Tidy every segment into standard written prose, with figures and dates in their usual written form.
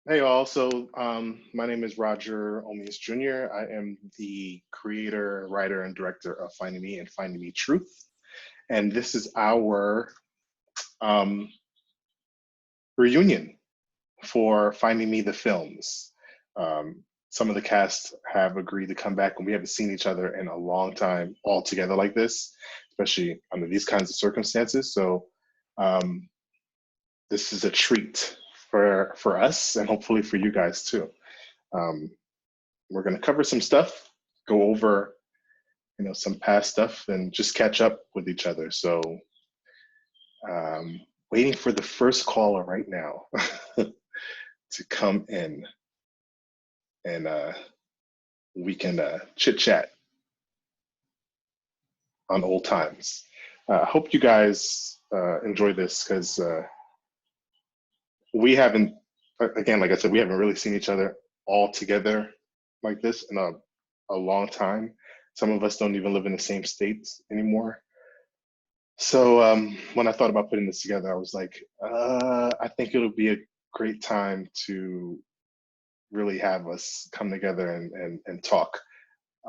Hey, all. So, my name is Roger Omias Jr. I am the creator, writer, and director of Finding Me and Finding Me Truth. And this is our um, reunion for Finding Me the films. Some of the cast have agreed to come back, and we haven't seen each other in a long time all together like this, especially under these kinds of circumstances. So, um, this is a treat for us, and hopefully for you guys too. Um, we're going to cover some stuff, go over some past stuff, and just catch up with each other. So, waiting for the first caller right now to come in, and we can chit chat on old times. Hope you guys enjoy this because we haven't, again, like I said, we haven't really seen each other all together like this in a long time. Some of us don't even live in the same states anymore. So when I thought about putting this together, I was like, I think it'll be a great time to really have us come together and talk.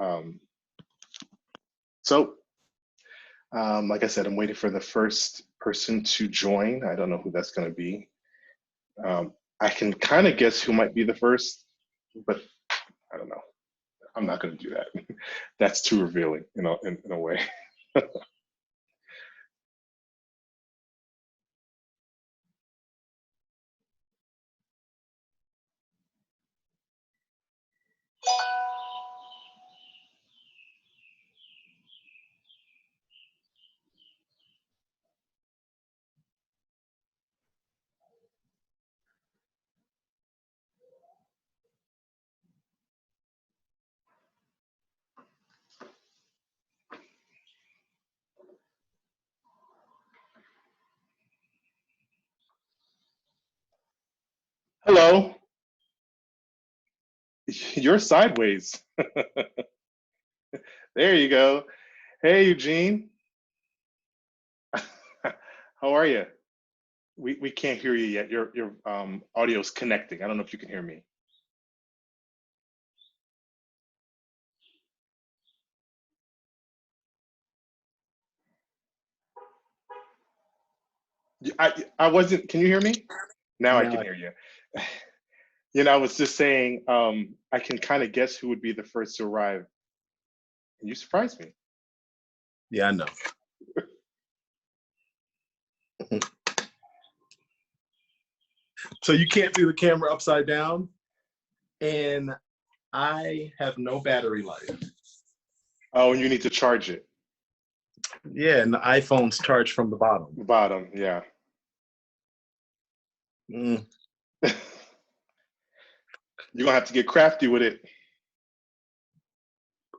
Um, so, like I said, I'm waiting for the first person to join. I don't know who that's going to be. I can kind of guess who might be the first, but I don't know. I'm not going to do that. That's too revealing, in a way. Hello. You're sideways. There you go. Hey, Eugene. How are you? We can't hear you yet. Your audio's connecting. I don't know if you can hear me. I wasn't. Can you hear me? Now I No, can hear you. I was just saying. I can kind of guess who would be the first to arrive. And you surprised me. yeah, I know. So you can't see the camera upside down, and I have no battery life. Oh, and you need to charge it. Yeah, and the iPhone's charged from the bottom. Bottom, yeah. Mm. You're gonna have to get crafty with it.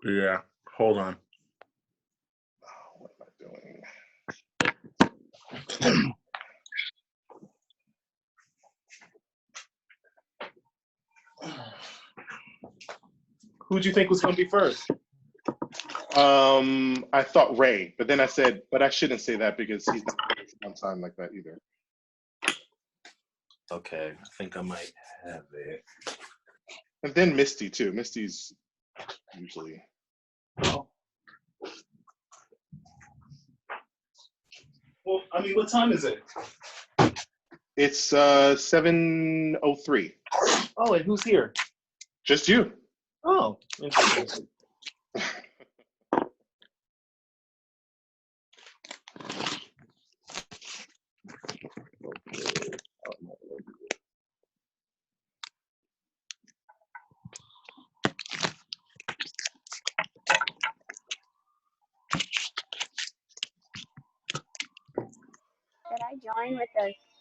Yeah, hold on. Oh, what am I doing? Who'd you think was going to be first? I thought Ray, but then I said, but I shouldn't say that because he's not on time like that either. Okay, I think I might have it. And then Misty too. Misty's usually. Well, I mean, what time is it? It's 7:03. Oh, and who's here? Just you. Oh, interesting.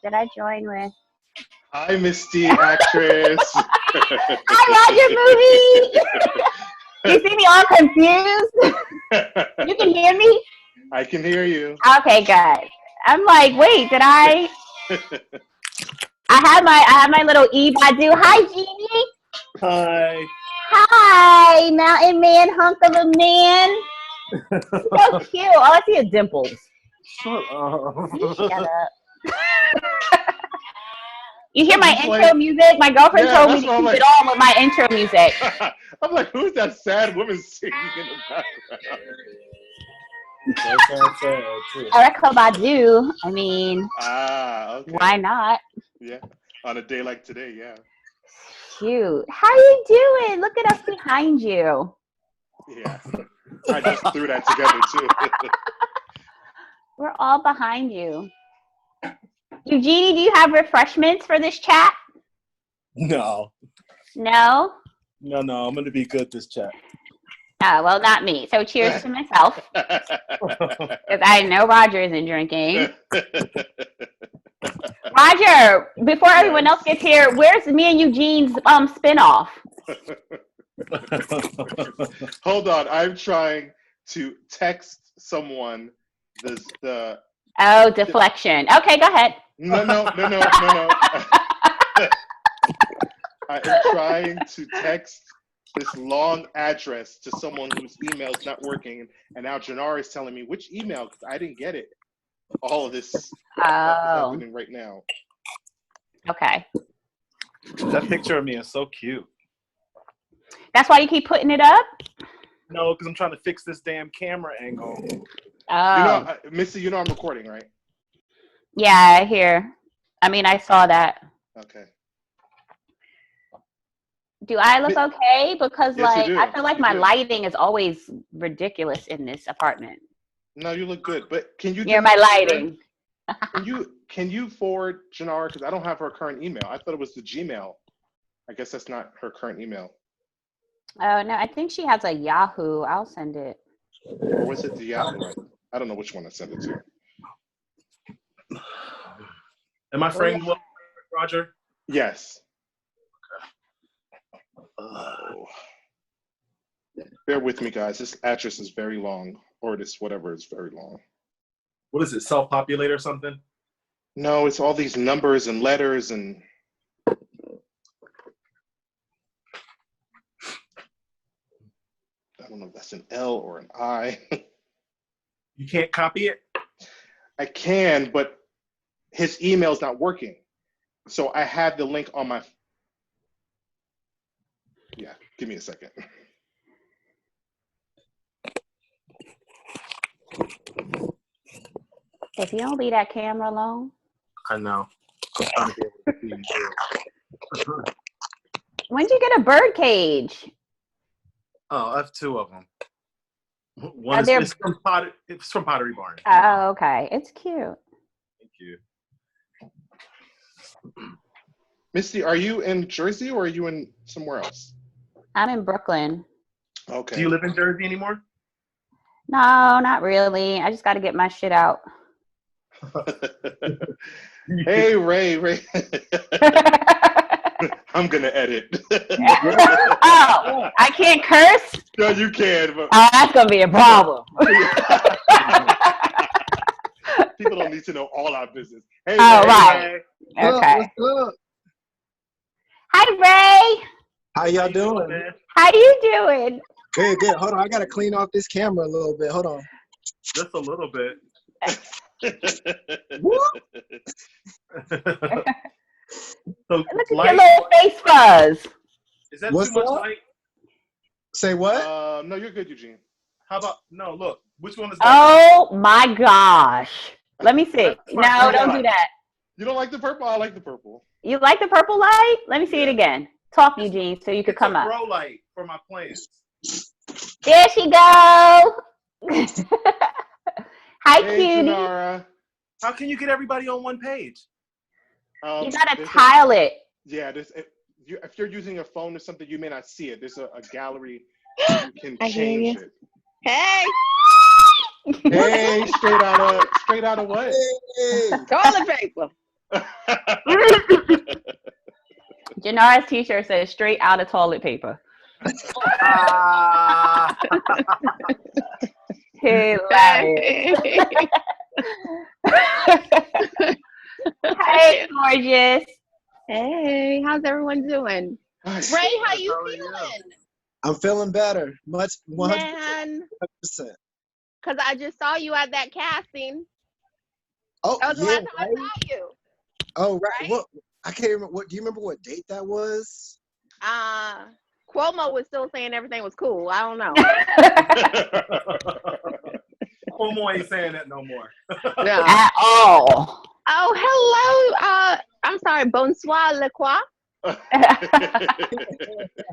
Did I join with? Hi, Misty, actress. I love your movie. You see me all confused? You can hear me? I can hear you. Okay, good. I'm like, wait, did I? I have my little Eve. I do. Hi, Jeannie. Hi. Hi, mountain man, hunk of a man. So cute. Oh, I see your dimples. Shut up. Shut up. You hear my It's intro like- music? My girlfriend Yeah, told me that's to what I'm keep like. it on with my intro music. I'm like, who's that sad woman singing in the background? That sounds sad too. Erica Badu. I mean, Okay. why not? Yeah, on a day like today, yeah. Shoot. How you doing? Look at us behind you. Yeah. I just threw that together too. We're all behind you. Eugenie, do you have refreshments for this chat? No. No? No. I'm gonna be good this chat. Oh, well, not me. So cheers to myself. Because I know Roger isn't drinking. Roger, before everyone else gets here, where's me and Eugene's spinoff? Hold on, I'm trying to text someone the Oh, deflection. Okay, go ahead. no. I am trying to text this long address to someone whose email is not working, and now Janara is telling me which email because I didn't get it. All of this is happening right now. Okay. That picture of me is so cute. That's why you keep putting it up? No, because I'm trying to fix this damn camera angle. Oh. You know, Misty, you know I'm recording, right? Yeah, I hear. I mean, I saw that. Okay. Do I look okay? Because, Yes, you like, do. I feel like You my do. lighting is always ridiculous in this apartment. No, you look good, but can you? Near my lighting. Can you forward Janara, because I don't have her current email. I thought it was the Gmail. I guess that's not her current email. Oh, no, I think she has a Yahoo. I'll send it. Or was it the Yahoo one? I don't know which one I sent it to. Am I framed well, Roger? Yes. Bear with me, guys. This address is very long, or this whatever is very long. What is it, self-populate or something? No, it's all these numbers and letters and. I don't know if that's an L or an I. You can't copy it? I can, but his email's not working. So I had the link on my. Yeah, give me a second. If you don't leave that camera alone. I know. I'm trying to be able to see you. When'd you get a bird cage? Oh, I have two of them. One is it's from Pottery Barn. Oh, okay. It's cute. Thank you. Misty, are you in Jersey or are you in somewhere else? I'm in Brooklyn. Okay. Do you live in Jersey anymore? No, not really. I just got to get my shit out. Hey, Ray. I'm gonna edit. Oh, I can't curse? No, you can. But Oh, that's going to be a problem. people don't need to know all our business. Hey, Oh, Ray. right. Okay. What's up? Hi, Ray. How y'all doing? Man? How you doing? Good. Hold on, I gotta clean off this camera a little bit. Hold on. Just a little bit. So Look at light, your little face fuzz. is that What's too much up? light? Say what? No, you're good, Eugene. How about no? Look, which one is that? Oh, my gosh. Let me see. That's my No, don't favorite. do that. You don't like the purple? I like the purple. You like the purple light? Let me see it again. Talk, Eugene, so you could It's come a up. grow light for my plants. There she go. Hi, Hey, cutie. Janara. How can you get everybody on one page? You gotta There's tile it. Yeah, if you're using a phone or something, you may not see it. There's a gallery you can I hear change you. it. Hey, Hey, straight out of what? Hey. toilet paper. Janara's t-shirt says straight out of toilet paper. Ah. Hilarious. Hey, gorgeous. Hey, how's everyone doing? Ray, how you How are you? feeling? I'm feeling better. Much 100%. Man, because I just saw you at that casting. Oh, That was the yeah, last time right? I saw you. Oh, right. Right? What I can't remember. What do you remember? What date that was? Cuomo was still saying everything was cool. I don't know. Cuomo ain't saying that no more. No. At all. Oh, hello. I'm sorry. Bonsoir, le quoi?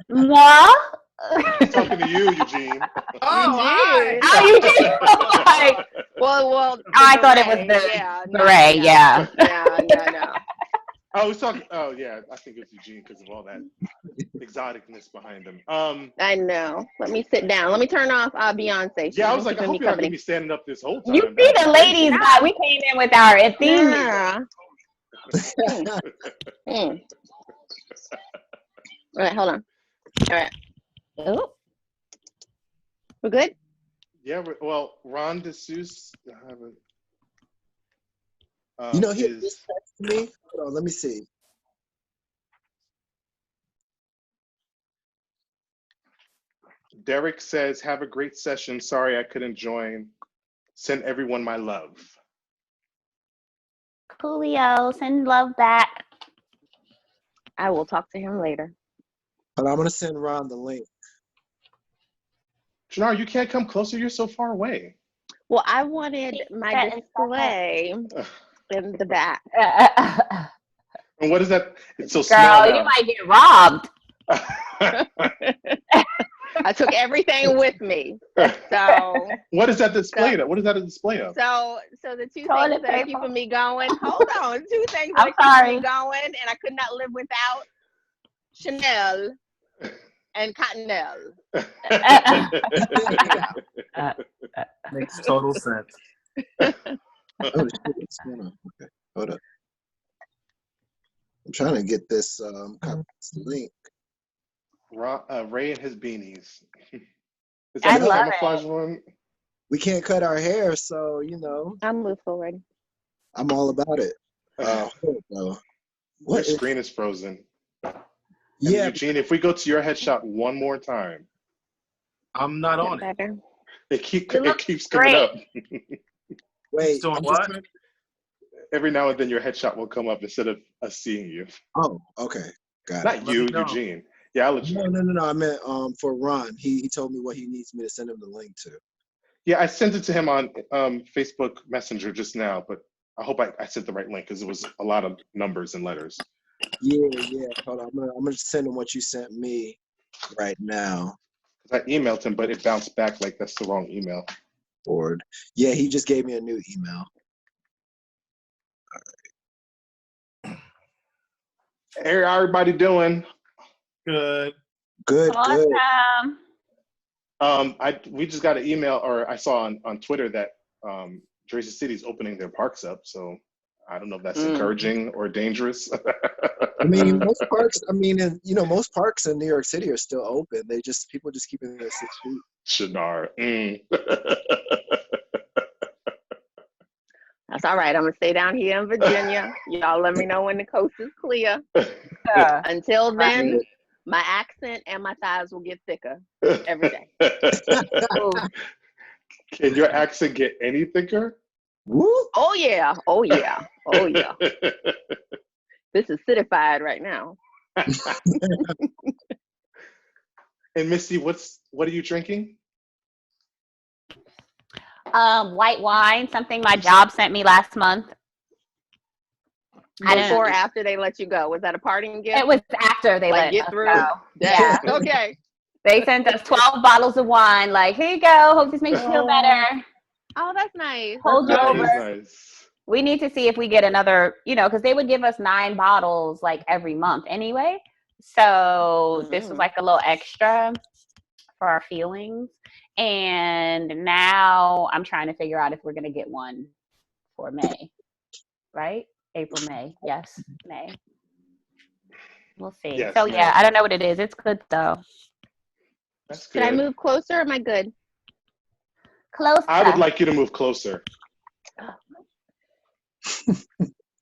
Moi? Talking to you, Eugene. Hi. Oh, you did? Like, Well. I thought it was the beret, yeah. No. I was talking. Oh yeah, I think it's Eugene because of all that exoticness behind him. I know. Let me sit down. Let me turn off Beyonce. Yeah, I was like, I hope you're not gonna be standing up this whole time. You see the ladies, but we came in with our theme. Yeah. All right, hold on. All right. Oh. We're good? Yeah, well, Ron DeSeuss. You know, he just texted me. Hold on, let me see. Derek says, "Have a great session. Sorry I couldn't join. Send everyone my love." Coolio, send love back. I will talk to him later. But I'm gonna send Ron the link. Jannar, you can't come closer. You're so far away. Well, I wanted my display in the back. And what is that? It's so Girl, small you now. might get robbed. I took everything with me. So what is that display? What is that a display of? So the two Toilet things that are paper. keeping me going. Hold on, two things that I'm are sorry. keeping me going, and I could not live without Chanel and Cottonelle. Makes total sense. Oh, shit. Okay, hold up. I'm trying to get this link. Ray and his beanies. Is I that the love camouflage one? We can't cut our hair, so you know. I'll move forward. I'm all about it. Your screen is frozen. Yeah, Eugene, if we go to your headshot one more time, I'm not on it. Better. it keeps great. coming up. wait. Doing I'm just what? trying to- Every now and then your headshot will come up instead of us seeing you. Oh, okay, got it. Not Let you, me know. Eugene. Yeah, I'll let you know. No. I meant for Ron. He told me what he needs me to send him the link to. Yeah, I sent it to him on Facebook Messenger just now, but I hope I sent the right link because it was a lot of numbers and letters. Yeah. Hold on. I'm gonna send him what you sent me right now. I emailed him, but it bounced back like that's the wrong email. Board. Yeah, he just gave me a new email. Hey, how everybody doing? Good. Good. Awesome. We just got an email, or I saw on Twitter that Jersey City's opening their parks up. So I don't know if that's encouraging or dangerous. I mean, most parks. I mean, most parks in New York City are still open. People just keep it at 6 feet. Shinar. That's all right. I'm gonna stay down here in Virginia. Y'all let me know when the coast is clear. Until then, my accent and my thighs will get thicker every day. Can your accent get any thicker? Woo! Oh yeah. This is citified right now. And Misty, what are you drinking? White wine, something my job sent me last month. Before or after they let you go? Was that a parting gift? It was after they let get us through. go. Yeah. Okay. They sent us 12 bottles of wine. Like, here you go. Hope this makes you feel better. Oh, that's nice. Hold you That over. is nice. We need to see if we get another, because they would give us 9 bottles like every month anyway. So this was like a little extra for our feelings. And now I'm trying to figure out if we're going to get one for May, right? April, May. Yes, May. We'll see. Yes, so May. yeah, I don't know what it is. It's good though. That's good. Should I move closer or am I good? Close. I would like you to move closer.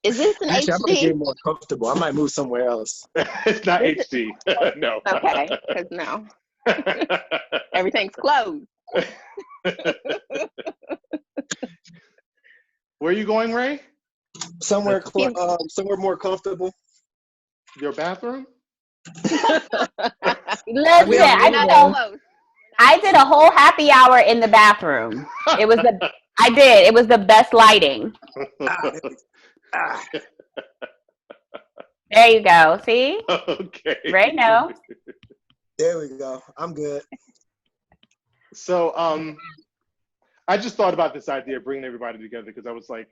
Is this an Actually, I'm gonna HD? get more comfortable. I might move somewhere else. It's not HD. No. Okay, because no. Everything's closed. Where are you going, Ray? Somewhere more comfortable. Your bathroom? Listen, We don't I know. did I did a whole happy hour in the bathroom. It was It was the best lighting. Ah, There you go. See? Okay. Right now. there we go. I'm good. So I just thought about this idea of bringing everybody together because I was like,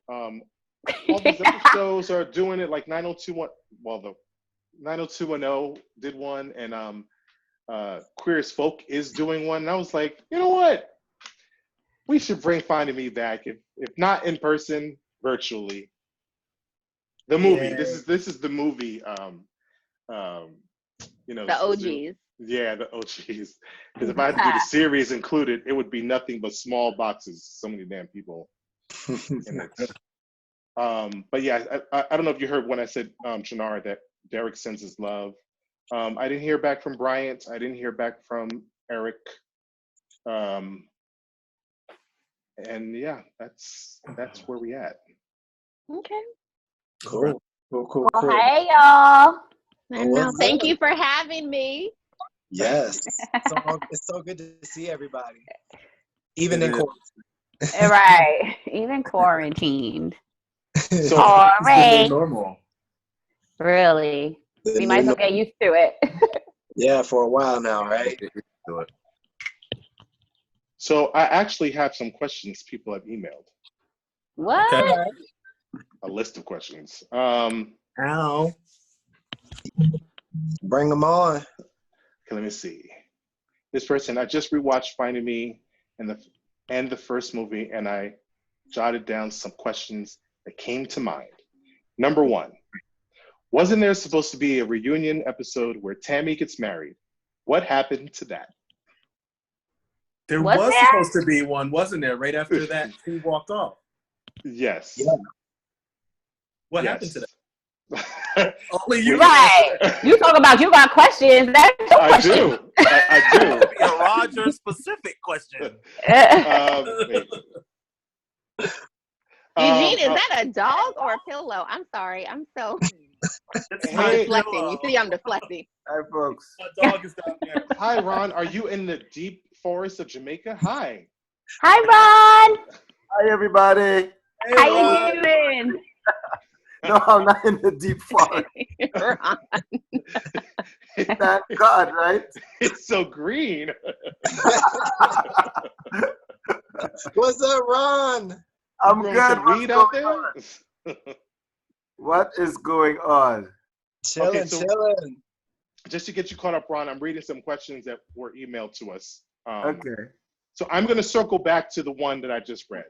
all these other shows are doing it, like 90210. Well, the 90210 did one, and Queer as Folk is doing one. And I was like, you know what? We should bring Finding Me back, if not in person, virtually. The movie. Yeah. This is the movie. You know, The OGs. Yeah, the OGs. Because if I had to do the series included, it would be nothing but small boxes. So many damn people in it. But yeah, I don't know if you heard when I said, Janara, that Derek sends his love. I didn't hear back from Bryant. I didn't hear back from Eric. And yeah, that's where we at. Okay. Cool. Well, hey, y'all. I know. Thank you for having me. Yes. It's so good to see everybody. Even in court. Right. Even quarantined. So All It's the right. new normal. Really. We might as well get used to it. Yeah, for a while now, right? So I actually have some questions people have emailed. What? Okay. A list of questions. Ow. Bring them on. Okay, let me see. This person, I just rewatched Finding Me and the first movie, and I jotted down some questions that came to mind. Number one, wasn't there supposed to be a reunion episode where Tammy gets married? What happened to that? There Was was there? supposed to be one, wasn't there? Right after that, he walked off. Yes. Yeah. What happened to that? Only you. Right. You talk about you got questions. That's your I question. do. I do. Be a Roger specific question. Wait. Eugene, is that a dog or a pillow? I'm sorry. I'm so Hi, deflecting. You see, I'm deflecting. Hi, folks. My dog is down there. Hi, Ron. Are you in the deep forest of Jamaica? Hi. Hi, Ron. Hi, everybody. How you doing? No, I'm not in the deep forest. Ron. Thank God, right? It's so green. What's up, Ron? I'm Growing good. some What's weed out going on? there? What is going on? Chilling, so- chilling. Just to get you caught up, Ron, I'm reading some questions that were emailed to us. Okay. So I'm going to circle back to the one that I just read.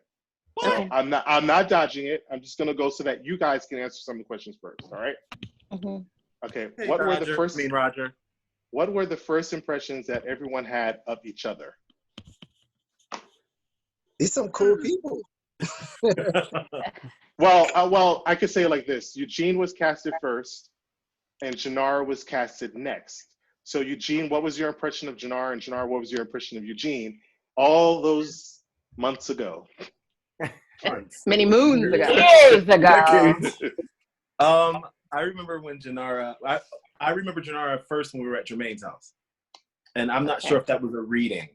So I'm not dodging it. I'm just going to go so that you guys can answer some of the questions first. All right. Mhm. Okay. Hey, What were Roger. the first? I mean, Roger. What were the first impressions that everyone had of each other? These some cool people. Well, I could say it like this: Eugene was casted first, and Janara was casted next. So Eugene, what was your impression of Janara, and Janara, what was your impression of Eugene? All those months ago. Many moons ago. Years ago. Decades. I remember when Janara. I remember Janara first when we were at Jermaine's house, and I'm not sure if that was a reading.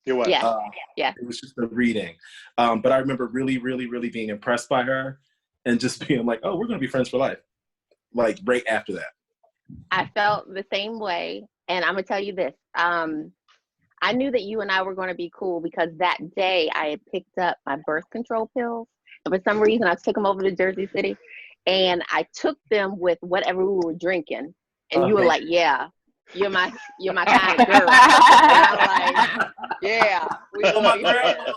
It was. Yeah. Yeah. It was just a reading. But I remember really, really, really being impressed by her, and just being like, "Oh, we're gonna be friends for life." Like right after that. I felt the same way. And I'm going to tell you this. I knew that you and I were going to be cool because that day I had picked up my birth control pills. And for some reason, I took them over to Jersey City. And I took them with whatever we were drinking. And you were like, yeah, you're my kind of girl. And I'm like, yeah. Well, my grandma,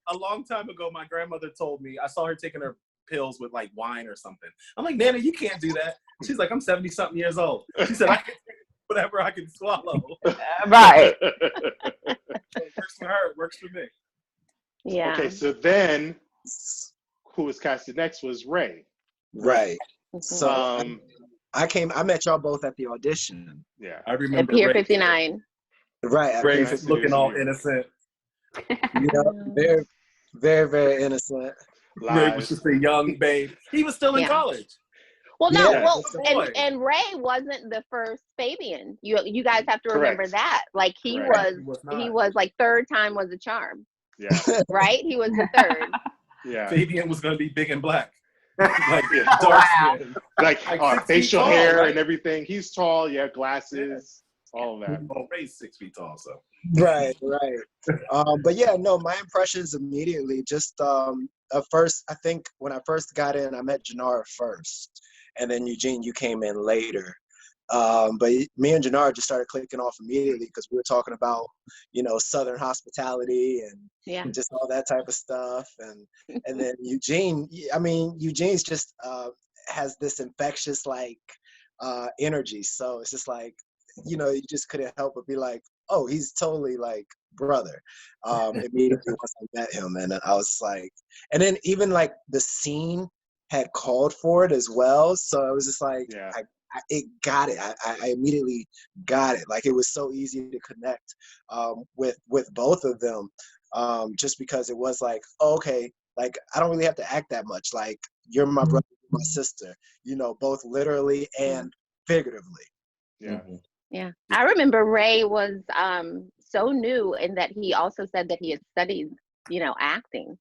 a long time ago, my grandmother told me, I saw her taking her pills with like wine or something. I'm like, Nana, you can't do that. She's like, I'm 70-something years old. She said, I can take whatever I can swallow. Right. It works for her. It works for me. Yeah. Okay, so then who was casted next was Ray. Right. Mhm. So I met y'all both at the audition. Yeah. I At remember Pier Ray, 59. Right. At Ray Pier Nice to looking meet all you. innocent. Yeah, very, very, very innocent. Ray was Lies. just a young babe. He was still in Yeah. college. Well, no, Yeah, well, so- and Ray wasn't the first Fabian. You guys have to remember Correct. that. Like he Correct. he was like third time was a charm, Yeah. right? He was the third. Yeah. Fabian was gonna be big and black, like Yeah. dark Wow. skin. Like, Like 6 feet facial tall, hair right? and everything. He's tall. Yeah, glasses, all of that. Well, Ray's 6 feet tall, so. Right. But yeah, no, my impressions immediately just at first, I think when I first got in, I met Janara first, and then Eugene, you came in later. But me and Janara just started clicking off immediately because we were talking about, Southern hospitality and Yeah. just all that type of stuff. And then Eugene, I mean, Eugene's just has this infectious energy. So it's just like, you just couldn't help but be like, oh, he's totally like brother. Immediately once I met him, and I was like, and then even like the scene had called for it as well. So it was just like, Yeah. it got it. I immediately got it. Like it was so easy to connect with both of them, just because it was like, oh, okay, like I don't really have to act that much. Like you're my brother, my sister, both literally and figuratively. Yeah. Yeah. I remember Ray was so new in that he also said that he had studied, acting.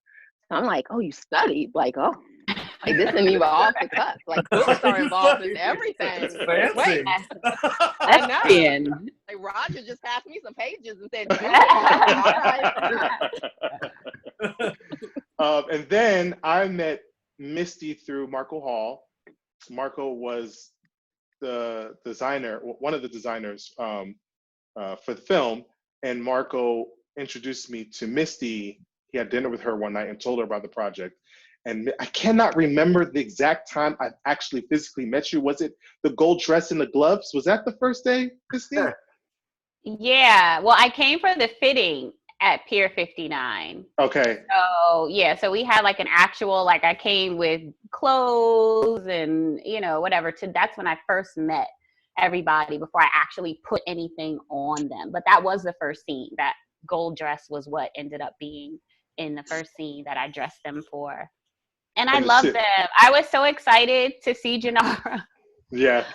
So I'm like, oh, you studied? Like, oh, like this isn't even off the cuff. Like books are involved in everything. Fancy. Wait, I know. Lesbian. Like Roger just passed me some pages and said, And then I met Misty through Marco Hall. Marco was the designer, one of the designers for the film, and Marco introduced me to Misty. He had dinner with her one night and told her about the project. And I cannot remember the exact time I actually physically met you. Was it the gold dress and the gloves? Was that the first day, Misty? Yeah. Well, I came for the fitting at Pier 59. Okay. So yeah, so we had like an actual, like I came with clothes and whatever. That's when I first met everybody before I actually put anything on them. But that was the first scene. That gold dress was what ended up being in the first scene that I dressed them for. And I loved them. I was so excited to see Janara. Yes.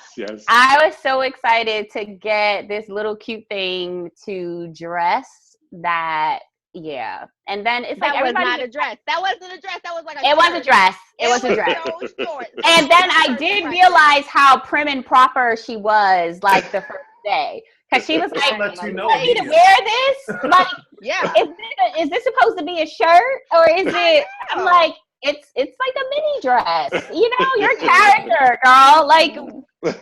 I was so excited to get this little cute thing to dress that, yeah. And then it's that like was not everybody. a dress. That wasn't a dress. That was like a It was a dress. It was a dress. So short. And then I did realize how prim and proper she was, like the first day. Because she was like, I'll let you know "I need to immediately. wear this? Like, Yeah. is this supposed to be a shirt? Or is it?" I'm like, it's like a mini dress. Your character, girl. Like,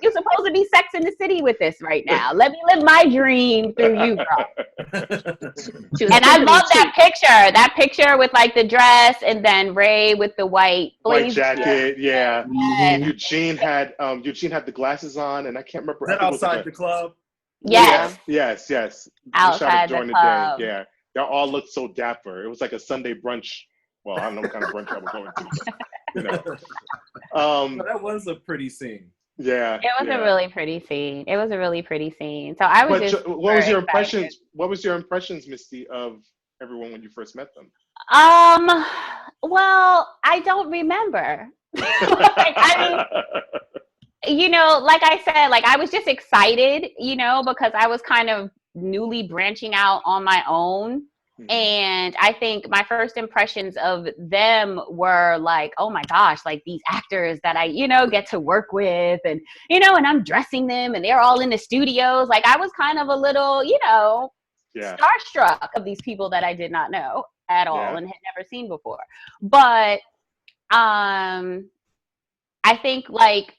you're supposed to be Sex in the City with this right now. Let me live my dream through you, girl. And I love that picture. That picture with like the dress and then Ray with the white blazer. jacket, yeah. Yes. Eugene had the glasses on, and I can't remember. Is that outside the club? Yes. Yes. We Outside shot it the during club. day. Yeah, y'all all looked so dapper. It was like a Sunday brunch. Well, I don't know what kind of brunch I was going to. But that was a pretty scene. Yeah. It was a really pretty scene. So I was just. What was your excited. impressions? What was your impressions, Misty, of everyone when you first met them? Well, I don't remember. Like I said, like I was just excited, because I was kind of newly branching out on my own. Mm-hmm. And I think my first impressions of them were like, oh my gosh, like these actors that I, get to work with and, and I'm dressing them and they're all in the studios. Like I was kind of a little, starstruck of these people that I did not know at all and had never seen before. But I think like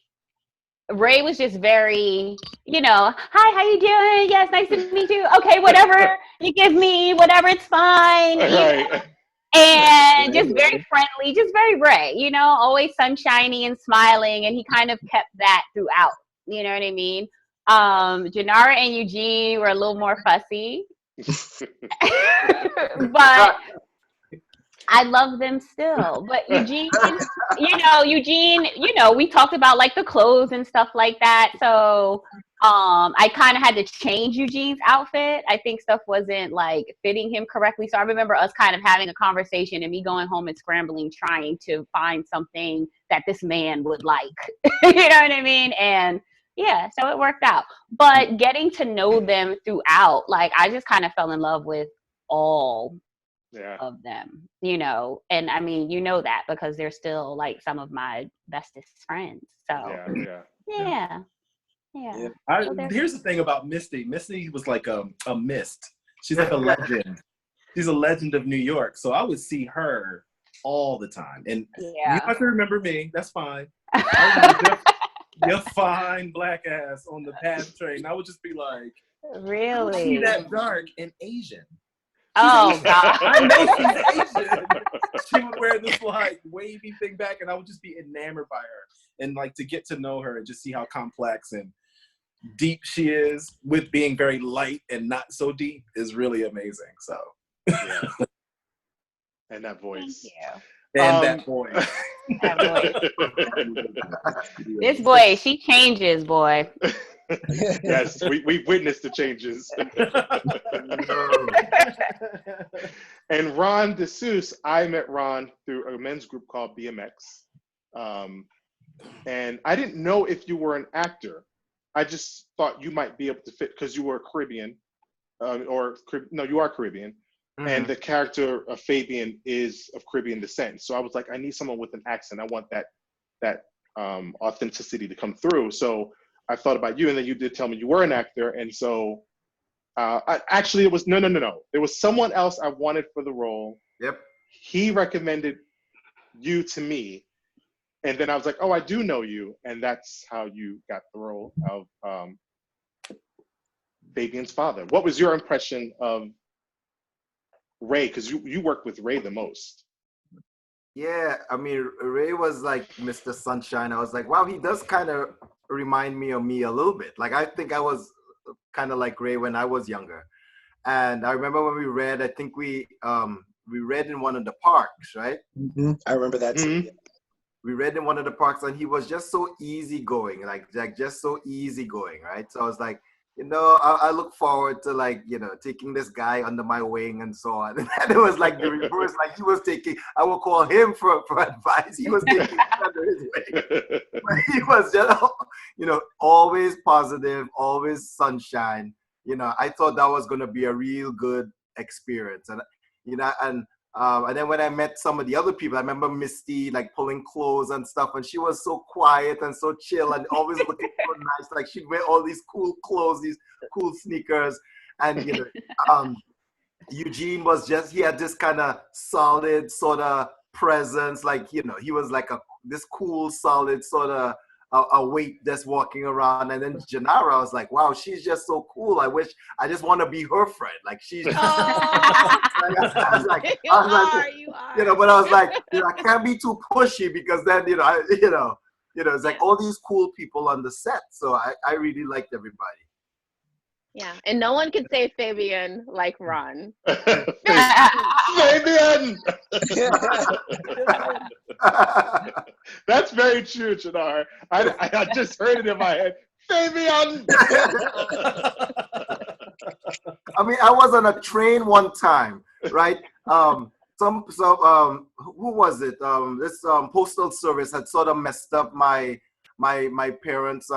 Ray was just very, hi, how you doing? Yes, nice to meet you. Okay, whatever you give me, whatever, it's fine. Right. And just very friendly, just very Ray, always sunshiny and smiling. And he kind of kept that throughout. You know what I mean? Janara and Eugene were a little more fussy. But I love them still. But Eugene, we talked about like the clothes and stuff like that. So I kind of had to change Eugene's outfit. I think stuff wasn't like fitting him correctly. So I remember us kind of having a conversation and me going home and scrambling, trying to find something that this man would like. You know what I mean? And yeah, so it worked out. But getting to know them throughout, like I just kind of fell in love with all of them, you know. And I mean, you know that because they're still like some of my bestest friends. So yeah. Here's the thing about Misty. Misty was like a mist. She's like a legend. She's a legend of New York. So I would see her all the time. And you have to remember me. That's fine. Your fine black ass on the path train. I would just be like, really? See that dark and Asian. Oh God! I know she's Asian. She would wear this like wavy thing back, and I would just be enamored by her. And like to get to know her and just see how complex and deep she is with being very light and not so deep is really amazing. So and that voice. Thank you. And that voice. This boy, she changes, boy. Yes, we've witnessed the changes. And Ron DeSeuss, I met Ron through a men's group called BMX. And I didn't know if you were an actor. I just thought you might be able to fit because you were Caribbean, you are Caribbean. Mm-hmm. And the character of Fabian is of Caribbean descent. So I was like, I need someone with an accent. I want that authenticity to come through. So I thought about you, and then you did tell me you were an actor. And so it was no. There was someone else I wanted for the role. Yep. He recommended you to me. And then I was like, oh, I do know you. And that's how you got the role of Fabian's father. What was your impression of Ray? Because you worked with Ray the most. Yeah, I mean, Ray was like Mr. Sunshine. I was like, wow, he does kind of remind me of me a little bit. Like, I think I was kind of like Ray when I was younger. And I remember when we read, I think we read in one of the parks, right? Mm-hmm. I remember that too. Mm-hmm. We read in one of the parks, and he was just so easygoing, like just so easygoing, right? So I was like, I look forward to taking this guy under my wing and so on. And it was like the reverse, like he was taking, I would call him for advice. He was taking under his wing. But he was just, always positive, always sunshine. I thought that was going to be a real good experience. And, and then when I met some of the other people, I remember Misty like pulling clothes and stuff, and she was so quiet and so chill and always looking so nice. Like she'd wear all these cool clothes, these cool sneakers, and Eugene he had this kind of solid sort of presence, like he was like this cool solid sort of a weight that's walking around. And then Janara, I was like, wow, she's just so cool. I just want to be her friend. Like she's just, I was like, you are. But I was like, I can't be too pushy because then, it's like all these cool people on the set. So I really liked everybody. Yeah, and no one could say Fabian like Ron. Fabian! That's very true, Chanar. I just heard it in my head. Fabian! I mean, I was on a train one time, right? Who was it? This postal service had sort of messed up my parents'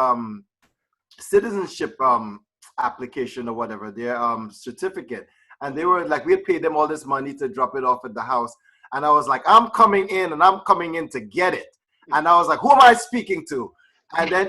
citizenship application or whatever, their certificate. And they were like, we had paid them all this money to drop it off at the house. And I was like, I'm coming in to get it. And I was like, who am I speaking to? And then,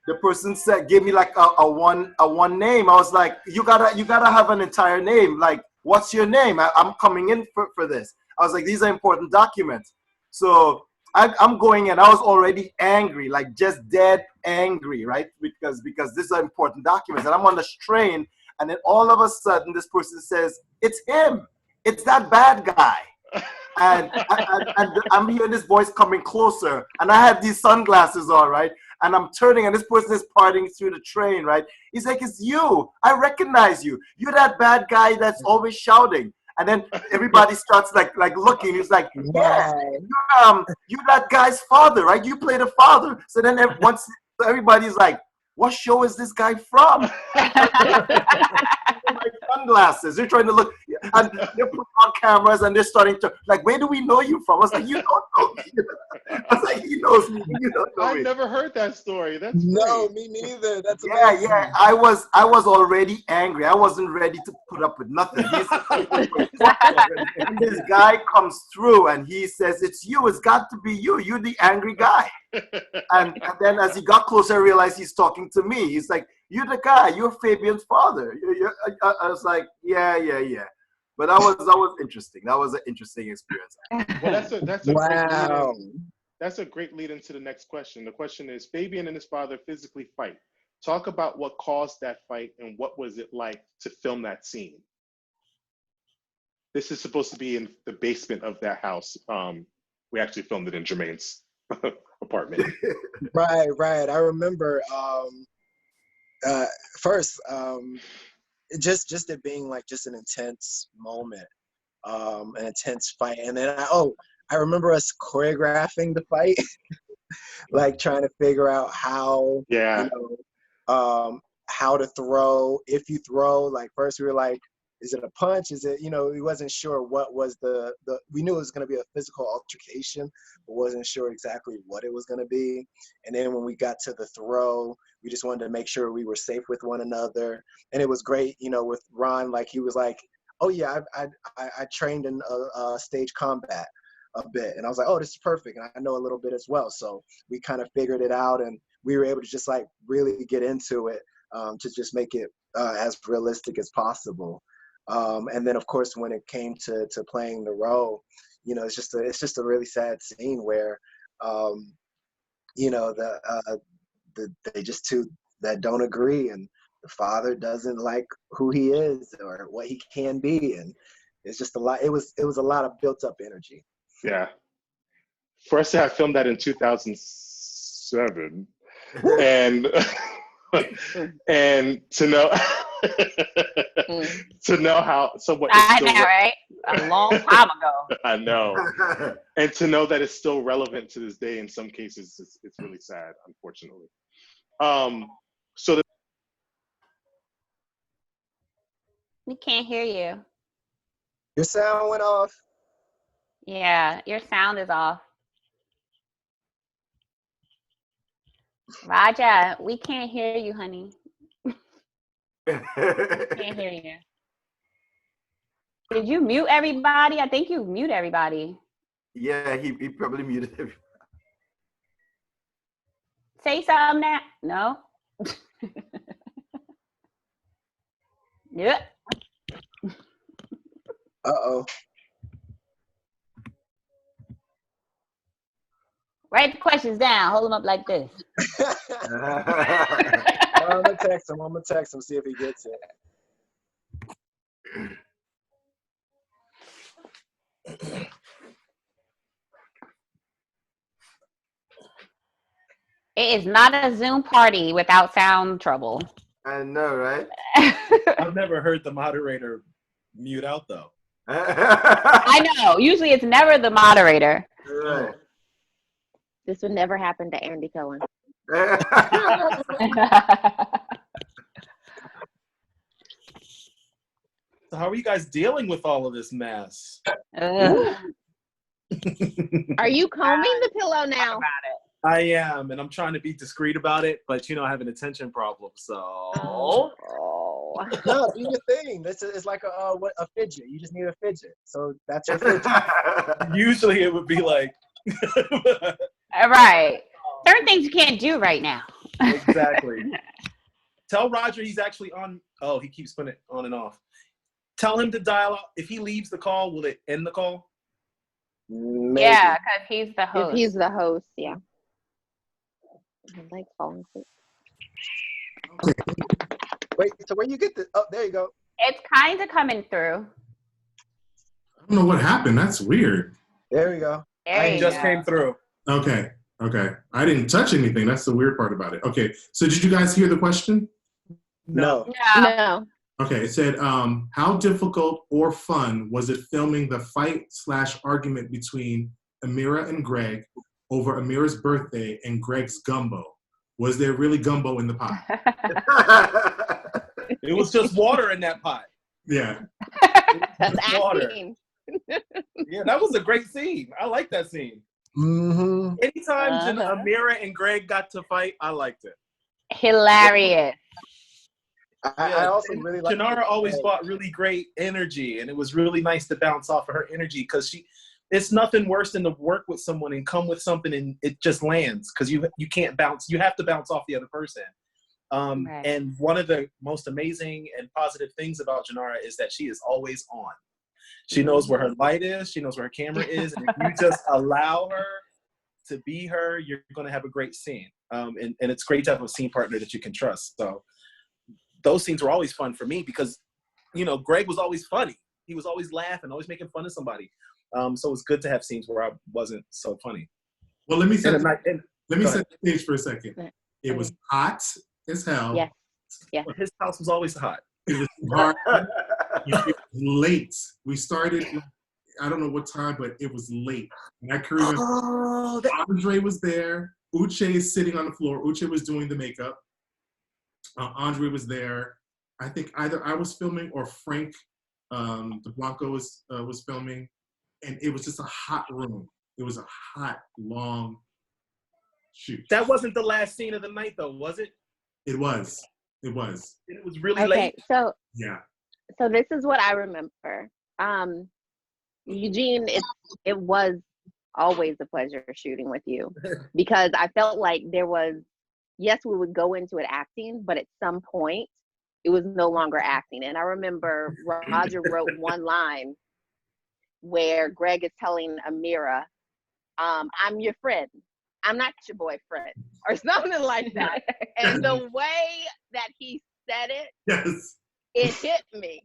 the person gave me like a one name. I was like, you gotta have an entire name. Like, what's your name? I'm coming in for this. I was like, these are important documents. So I'm going in. I was already angry, like just dead angry, right? Because these are important documents. And I'm on the train, and then all of a sudden, this person says, it's him. It's that bad guy. And I'm hearing this voice coming closer, and I have these sunglasses on, right? And I'm turning, and this person is parting through the train, right? He's like, it's you. I recognize you. You're that bad guy that's always shouting. And then everybody starts like looking. He's like, yeah, you're that guy's father, right? You play the father. So then everybody's like, what show is this guy from? My sunglasses. They're trying to look, and they're putting on cameras, and they're starting to like, where do we know you from? I was like, you don't know me. I was like, he knows me. You don't know I've me. never heard that story. That's No, great. me neither. That's Yeah, amazing. yeah. I was already angry. I wasn't ready to put up with nothing. And this guy comes through and he says, "It's you. It's got to be you. You're the angry guy." And then as he got closer, I realized he's talking to me. He's like, "You're the guy. You're Fabian's father." I was like, yeah. But that was interesting. That was an interesting experience. Well, that's a Wow. that's a great lead into the next question. The question is, Fabian and his father physically fight. Talk about what caused that fight and what was it like to film that scene. This is supposed to be in the basement of that house. We actually filmed it in Jermaine's apartment. Right. I remember first just it being like just an intense moment, an intense fight, and then I remember us choreographing the fight, like trying to figure out how how to throw. If you throw, like first we were like, is it a punch? Is it, we wasn't sure what was the we knew it was going to be a physical altercation, but wasn't sure exactly what it was going to be. And then when we got to the throw, we just wanted to make sure we were safe with one another. And it was great, with Ron, like he was like, oh yeah, I trained in stage combat a bit. And I was like, oh, this is perfect. And I know a little bit as well. So we kind of figured it out, and we were able to just like really get into it, to just make it as realistic as possible. And then of course, when it came to playing the role, it's just a really sad scene where, they just two that don't agree, and the father doesn't like who he is or what he can be. And it's just a lot. It was a lot of built up energy. Yeah. For us to have filmed that in 2007 and and to know how somewhat I know, right? A long time ago. I know. And to know that it's still relevant to this day in some cases, it's really sad, unfortunately. So We can't hear you. Your sound went off. Yeah, your sound is off. Raja, we can't hear you, honey. Can't hear you. Did you mute everybody? I think you mute everybody. Yeah, he probably muted everybody. Say something now. No. Yep. Uh-oh. Write the questions down. Hold them up like this. I'm gonna text him, see if he gets it. It is not a Zoom party without sound trouble. I know, right? I've never heard the moderator mute out though. I know. Usually it's never the moderator. Right. This would never happen to Andy Cohen. So how are you guys dealing with all of this mess? Ugh. Are you combing the pillow now? I am, and I'm trying to be discreet about it, but I have an attention problem, so. Oh. No, do your thing. It's like a fidget. You just need a fidget. So that's your fidget. Usually it would be like. Right. Certain things you can't do right now. Exactly. Tell Roger he's actually on. Oh, he keeps putting it on and off. Tell him to dial out. If he leaves the call, will it end the call? Maybe. Yeah, because he's the host. If he's the host, yeah. I like falling asleep. Wait, so where you get the? Oh, there you go. It's kind of coming through. I don't know what happened. That's weird. There we go. There It you just go. came through. Okay. I didn't touch anything. That's the weird part about it. Okay. So did you guys hear the question? No. No. Okay. It said, how difficult or fun was it filming the fight/argument between Amira and Greg over Amira's birthday and Greg's gumbo? Was there really gumbo in the pot? It was just water in that pot. Yeah. That's Water. acting. Yeah, that was a great scene. I like that scene. Mm-hmm. Anytime Amira and Greg got to fight, I liked it. Hilarious. I also really like Janara always brought really great energy, and it was really nice to bounce off of her energy because it's nothing worse than to work with someone and come with something and it just lands because you can't bounce. You have to bounce off the other person. Right. And one of the most amazing and positive things about Janara is that she is always on. She knows where her light is. She knows where her camera is. And if you just allow her to be her, you're going to have a great scene. And it's great to have a scene partner that you can trust. So those scenes were always fun for me because, Greg was always funny. He was always laughing, always making fun of somebody. So it's good to have scenes where I wasn't so funny. Well, let me set the stage for a second. It was hot as hell. Yes. Yeah. His house was always hot. It was hard. It was late. We started, I don't know what time, but it was late. And I can remember Andre was there. Uche is sitting on the floor. Uche was doing the makeup. Andre was there. I think either I was filming or Frank DeBlanco was filming. And it was just a hot room. It was a hot, long shoot. That wasn't the last scene of the night, though, was it? It was. It was. It was really late. So yeah. So this is what I remember. Eugene, it was always a pleasure shooting with you because I felt like there was, yes, we would go into it acting, but at some point it was no longer acting. And I remember Roger wrote one line where Greg is telling Amira, I'm your friend. I'm not your boyfriend, or something like that. And the way that he said it, yes, it hit me,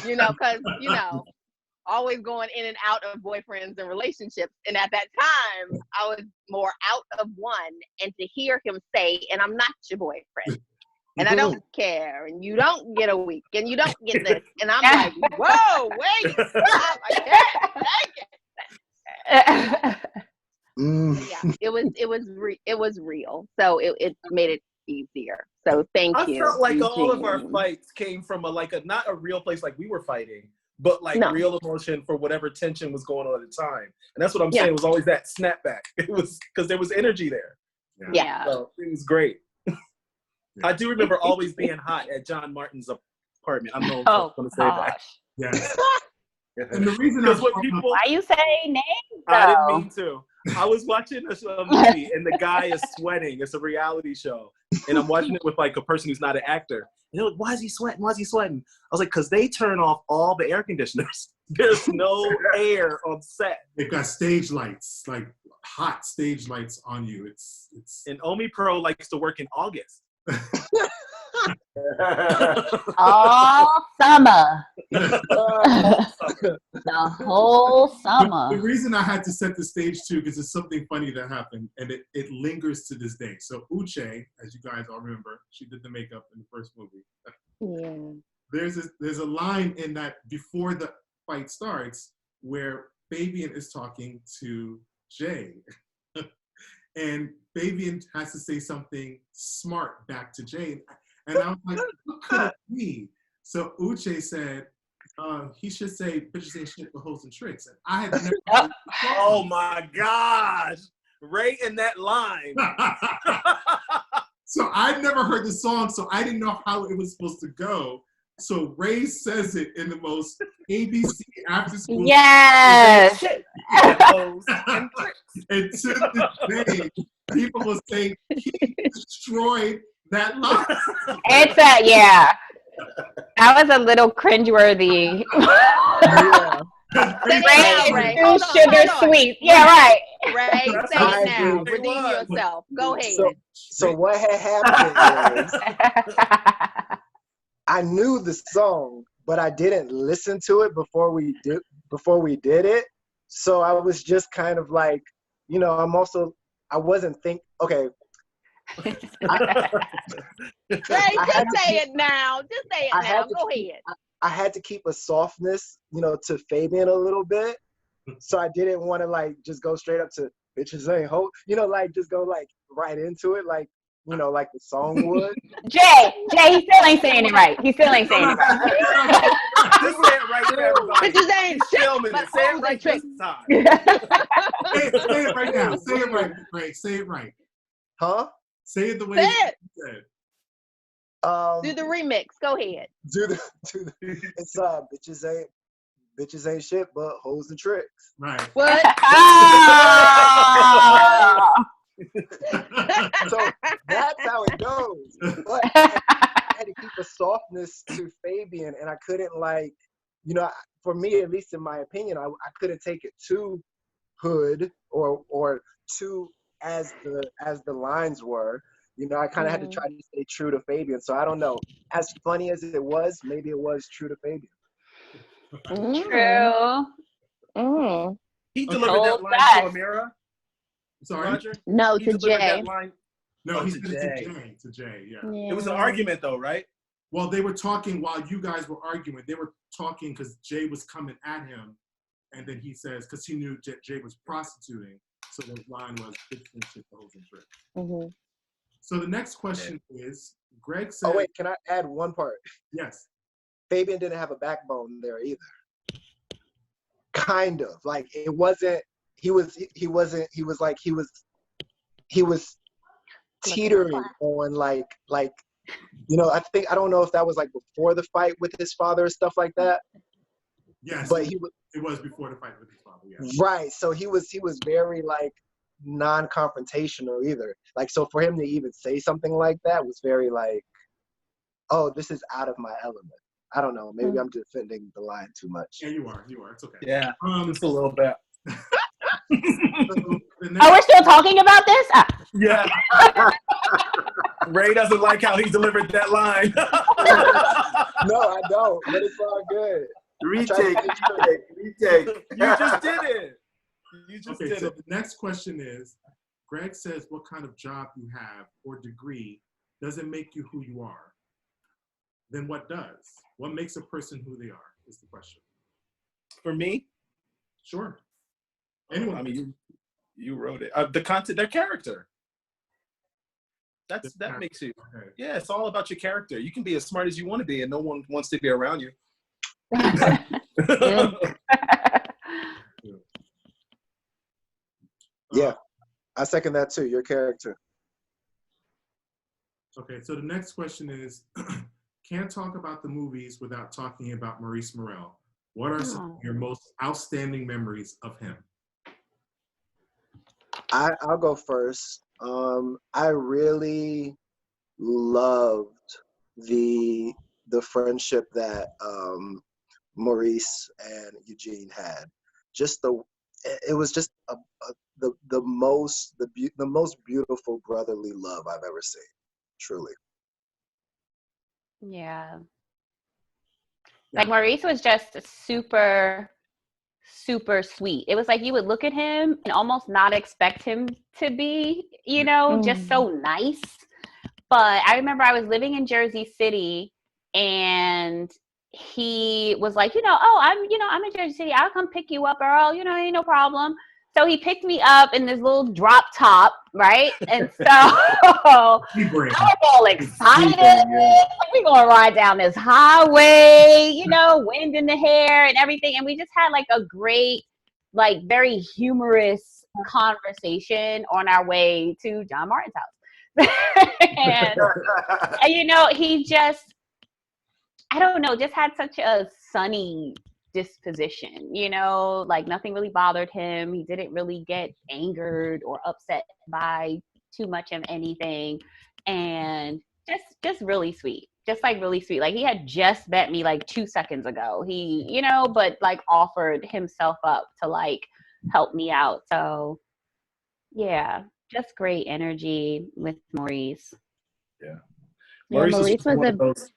because, always going in and out of boyfriends and relationships. And at that time, I was more out of one. And to hear him say, and I'm not your boyfriend, and I don't care, and you don't get a week, and you don't get this. And I'm like, whoa, wait, stop, I can't take it. Yeah, it was real. So it made it easier. So thank you. I felt like Eugene. all of our fights came from not a real place like we were fighting, but real emotion for whatever tension was going on at the time. And that's what I'm saying. It was always that snapback. It was because there was energy there. Yeah. So it was great. I do remember always being hot at John Martin's apartment. I'm going to say that. Yeah. And the reason why you say names? Though? I didn't mean to. I was watching a movie and the guy is sweating. It's a reality show. And I'm watching it with a person who's not an actor. And they're like, why is he sweating? Why is he sweating? I was like, because they turn off all the air conditioners. There's no air on set. They've got stage lights, hot stage lights on you. It's And OmePro likes to work in August. All summer. The whole summer. The reason I had to set the stage too, because it's something funny that happened, and it lingers to this day. So Uche, as you guys all remember, she did the makeup in the first movie. Yeah. There's a line in that before the fight starts where Fabian is talking to Jay. And Fabian has to say something smart back to Jay. And I was like, what could it be? So Uche said, he should say, bitches ain't shit but hoes and tricks. And I had never Oh my gosh. Right in that line. So I'd never heard the song, so I didn't know how it was supposed to go. So Ray says it in the most ABC after school. Yes. And to this day, people will say he destroyed that line. It's that was a little cringeworthy. Ray, sugar sweet. Yeah, right. Ray, say it now. Redeem yourself. Go ahead. So what had happened was I knew the song, but I didn't listen to it before we did it. So I was just kind of like, I wasn't okay. Ray, just say it now. Just say it now. Go ahead. I had to keep a softness, to Fabian a little bit. So I didn't want to just go straight up to bitches ain't hoes, just go right into it. you know, like the song would. Jay, he still ain't saying it right. He still ain't saying it right. Just say it right there, everybody. Bitches ain't shit, Filming but it. Say it hoes right and tricks. this time. Say it right now. Say it right, Greg. Say it right. Huh? Say it the way Say you it. said. Do the remix. Go ahead. It's bitches ain't shit but hoes and tricks. Right. What? So that's how it goes. But I had to keep a softness to Fabian, and I couldn't, like, you know, for me, at least in my opinion, I couldn't take it too hood or too as the lines were. You know, I kind of had to try to stay true to Fabian. So I don't know. As funny as it was, maybe it was true to Fabian. True. Mm. He delivered that line to Amira. Sorry. Roger? No, He to delivered Jay. that line. No, Oh, he to said it Jay. to Jay. To Jay, yeah. It was an argument, though, right? Well, they were talking while you guys were arguing. They were talking because Jay was coming at him, and then he says, because he knew Jay was prostituting, so the line was "bitch and shit, the hoes and tricks." Mm-hmm. So the next question is, Greg said. Oh wait, can I add one part? Yes. Fabian didn't have a backbone there either. Kind of, like, it wasn't. He was teetering on like, you know, I don't know if that was like before the fight with his father or stuff like that. Yes, but it was before the fight with his father. Yes. Right. So he was very like non-confrontational either. Like, so for him to even say something like that was very like, oh, this is out of my element. I don't know. Maybe I'm defending the line too much. Yeah, you are. It's okay. Yeah, just a little bit. We're still talking about this? Yeah. Ray doesn't like how he delivered that line. No, I don't. But it's all good. Retake. You just did it. Okay, so the next question is, Greg says what kind of job you have or degree doesn't make you who you are. Then what does? What makes a person who they are is the question. For me? Sure. Anyone. I mean, you wrote it. The content, their character. That makes you. Okay. Yeah, it's all about your character. You can be as smart as you want to be, and no one wants to be around you. Yeah, I second that too. Your character. Okay, so the next question is, can't talk about the movies without talking about Maurice Morel. What are some of your most outstanding memories of him? I'll go first. I really loved the friendship that Maurice and Eugene had. It was just the most beautiful brotherly love I've ever seen. Truly. Yeah. Like, Maurice was just super, super sweet. It was like you would look at him and almost not expect him to be, you know, just so nice. But I remember I was living in Jersey City, and he was like, I'm in Jersey City. I'll come pick you up, Earl. Ain't no problem. So he picked me up in this little drop top, right? And so I was all excited. We're going to ride down this highway, wind in the hair and everything. And we just had like a great, like very humorous conversation on our way to John Martin's house. and he just, I don't know, just had such a sunny disposition, like nothing really bothered him. He didn't really get angered or upset by too much of anything, and just really sweet, just like really sweet. Like he had just met me like 2 seconds ago. He, but like offered himself up to like help me out. So yeah, just great energy with Maurice. Yeah, Maurice was one of those.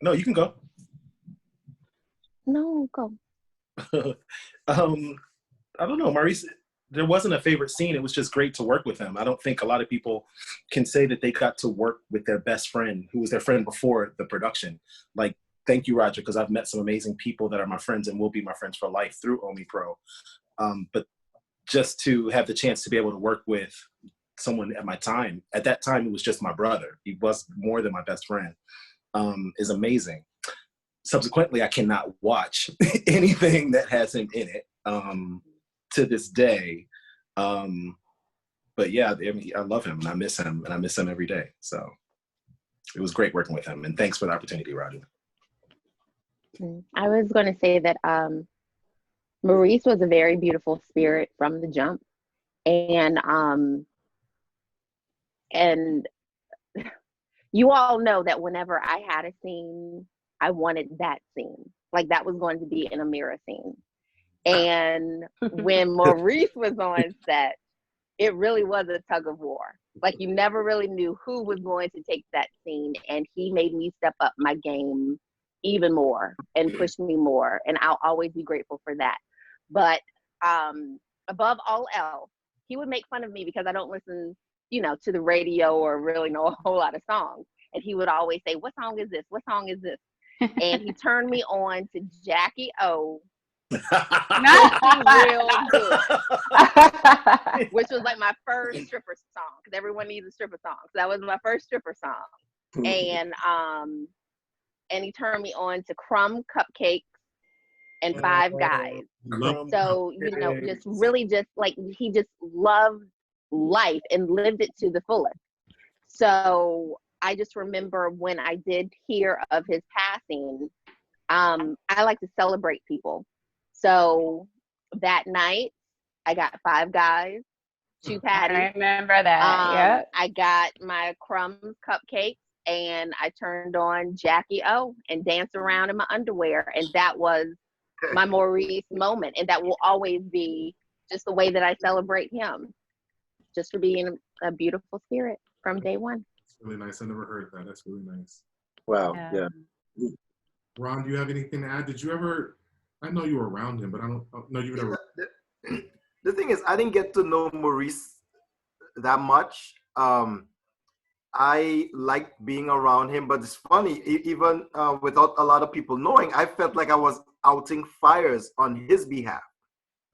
No, you can go. No, go. I don't know, Maurice, there wasn't a favorite scene. It was just great to work with him. I don't think a lot of people can say that they got to work with their best friend, who was their friend before the production. Like, thank you, Roger, because I've met some amazing people that are my friends and will be my friends for life through OmePro. But just to have the chance to be able to work with someone at that time, it was just my brother. He was more than my best friend, is amazing. Subsequently, I cannot watch anything that has him in it to this day. But yeah, I mean, I love him and I miss him every day. So it was great working with him. And thanks for the opportunity, Roger. I was going to say that Maurice was a very beautiful spirit from the jump. And you all know that whenever I had a scene, I wanted that scene. Like that was going to be in a mirror scene. And when Maurice was on set, it really was a tug of war. Like you never really knew who was going to take that scene. And he made me step up my game even more and push me more. And I'll always be grateful for that. But above all else, he would make fun of me because I don't listen, to the radio or really know a whole lot of songs. And he would always say, "What song is this? What song is this?" And he turned me on to Jackie O. Real good. Which was like my first stripper song, because everyone needs a stripper song. So that was my first stripper song. And he turned me on to Crumb Cupcakes and Five Guys. So, just really just like he just loved life and lived it to the fullest. So I just remember when I did hear of his passing, I like to celebrate people. So that night I got Five Guys, 2 patties. I remember that. Yep. I got my Crumbs cupcakes and I turned on Jackie O and danced around in my underwear. And that was my Maurice moment. And that will always be just the way that I celebrate him, just for being a beautiful spirit from day one. That's really nice. I never heard that. That's really nice. Wow. Yeah. Ron, do you have anything to add? Did you ever, I know you were around him, but I don't know you never. The thing is, I didn't get to know Maurice that much. I liked being around him, but it's funny, even without a lot of people knowing, I felt like I was outing fires on his behalf,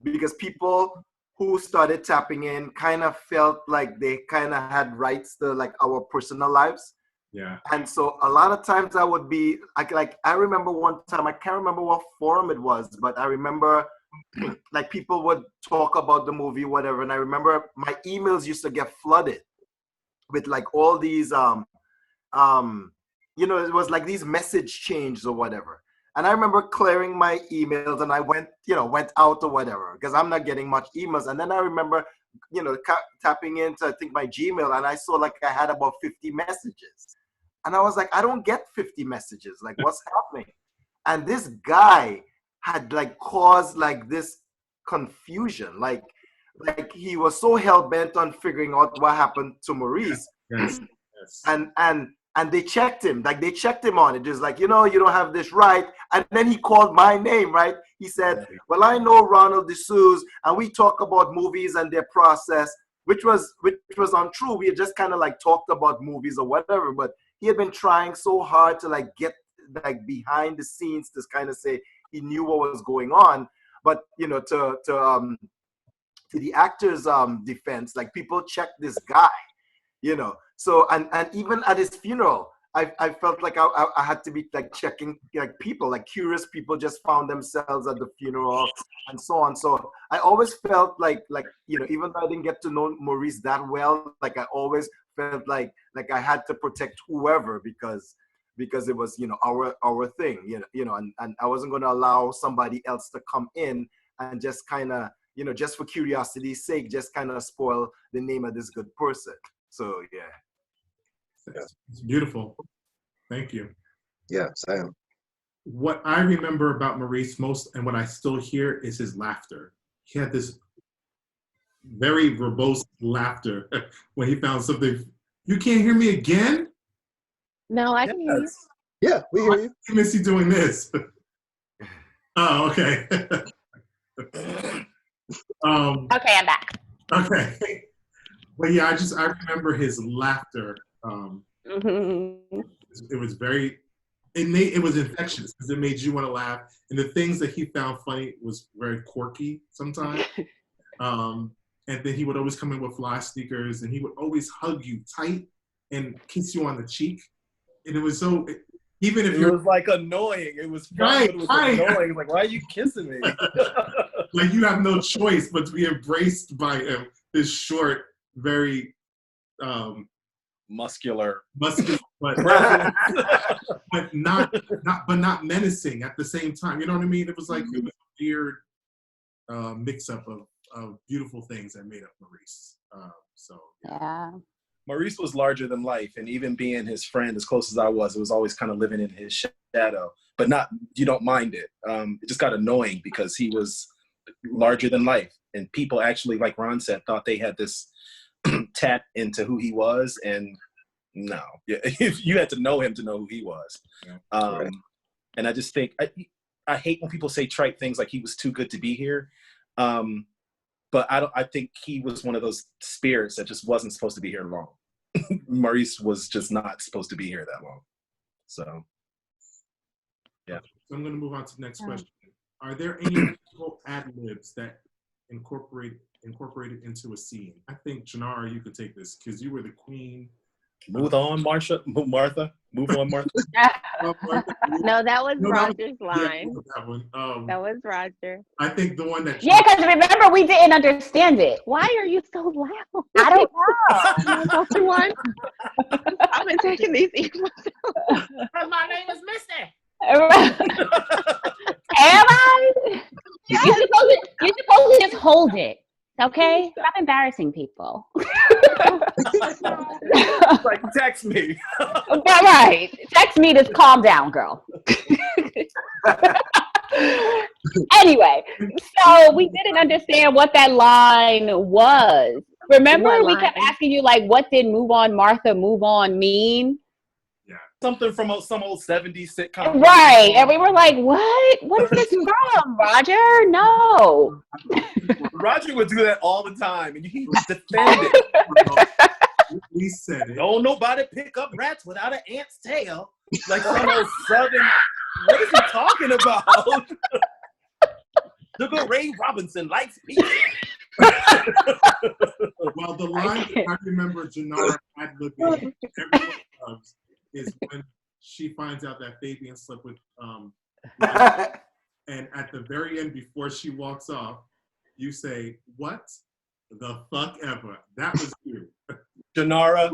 because people who started tapping in kind of felt like they kind of had rights to like our personal lives. Yeah. And so a lot of times I would be like I remember one time, I can't remember what forum it was, but I remember like people would talk about the movie, whatever. And I remember my emails used to get flooded with like all these, it was like these message changes or whatever. And I remember clearing my emails and I went out or whatever, because I'm not getting much emails. And then I remember, tapping into, I think, my Gmail, and I saw like I had about 50 messages. And I was like, I don't get 50 messages. Like, what's happening? And this guy had like caused like this confusion. Like he was so hell-bent on figuring out what happened to Maurice. Yes. And they checked him, like they checked him on it, just like, you don't have this right. And then he called my name, right? He said, well, I know Ronald D'Souza, and we talk about movies and their process, which was untrue. We had just kind of like talked about movies or whatever, but he had been trying so hard to like get like behind the scenes to kind of say he knew what was going on. But, to the actor's defense, like people checked this guy, So, and even at his funeral, I felt like I had to be like checking like people, like curious people just found themselves at the funeral and so on. So I always felt like, even though I didn't get to know Maurice that well, like I always felt like I had to protect whoever because it was, our thing, and I wasn't going to allow somebody else to come in and just kind of, just for curiosity's sake, just kind of spoil the name of this good person. So, yeah. It's beautiful. Thank you. Yeah, Sam. What I remember about Maurice most, and what I still hear, is his laughter. He had this very verbose laughter when he found something. You can't hear me again? No, I can hear you. Yeah, we hear you. I miss you doing this. Oh, okay. Okay, I'm back. Okay. Well, yeah, I remember his laughter. It was very, it was infectious because it made you want to laugh. And the things that he found funny was very quirky sometimes. and then he would always come in with fly sneakers, and he would always hug you tight and kiss you on the cheek. And it was so, even if it was like annoying. It was fun, Right, but it was right. annoying. Like, why are you kissing me? like you have no choice but to be embraced by him. This short, very Muscular. but not menacing at the same time. You know what I mean? It was like it was a weird mix up of beautiful things that made up Maurice. So Yeah. Maurice was larger than life, and even being his friend, as close as I was, it was always kind of living in his shadow. But not, you don't mind it. It just got annoying because he was larger than life, and people actually, like Ron said, thought they had this tap into who he was, and no, you had to know him to know who he was. Right. And I just think I hate when people say trite things like he was too good to be here. But I think he was one of those spirits that just wasn't supposed to be here long. Maurice was just not supposed to be here that long. So, yeah. So I'm going to move on to the next question. Are there any ad-libs that incorporated into a scene? I think, Janara, you could take this because you were the queen. Move on, Martha. Move on, Martha. No, that was No, Roger's Yeah, line. that one. That was Roger. I think the one that. Yeah, because remember, we didn't understand it. Why are you so loud? I don't know. Am I the only one? I've been taking these emails. My name is Misty. Am I? You're supposed to just hold it, okay? Stop embarrassing people. Like, text me. Right. Text me to calm down, girl. Anyway, so we didn't understand what that line was. Remember, What we line? kept asking you, like, what did move on, Martha, move on mean? Something from some old 70s sitcom. Right. And we were like, what? What is this from, Roger? No. Roger would do that all the time, and he would defend it. We said it. Don't nobody pick up rats without an ant's tail. Like some old southern. What is he talking about? Sugar Ray Robinson likes pizza. Well, the line that I remember Janara ad-libbing everyone loves is when she finds out that Fabian slept with and at the very end, before she walks off, you say, "What the fuck ever?" That was you. Janara.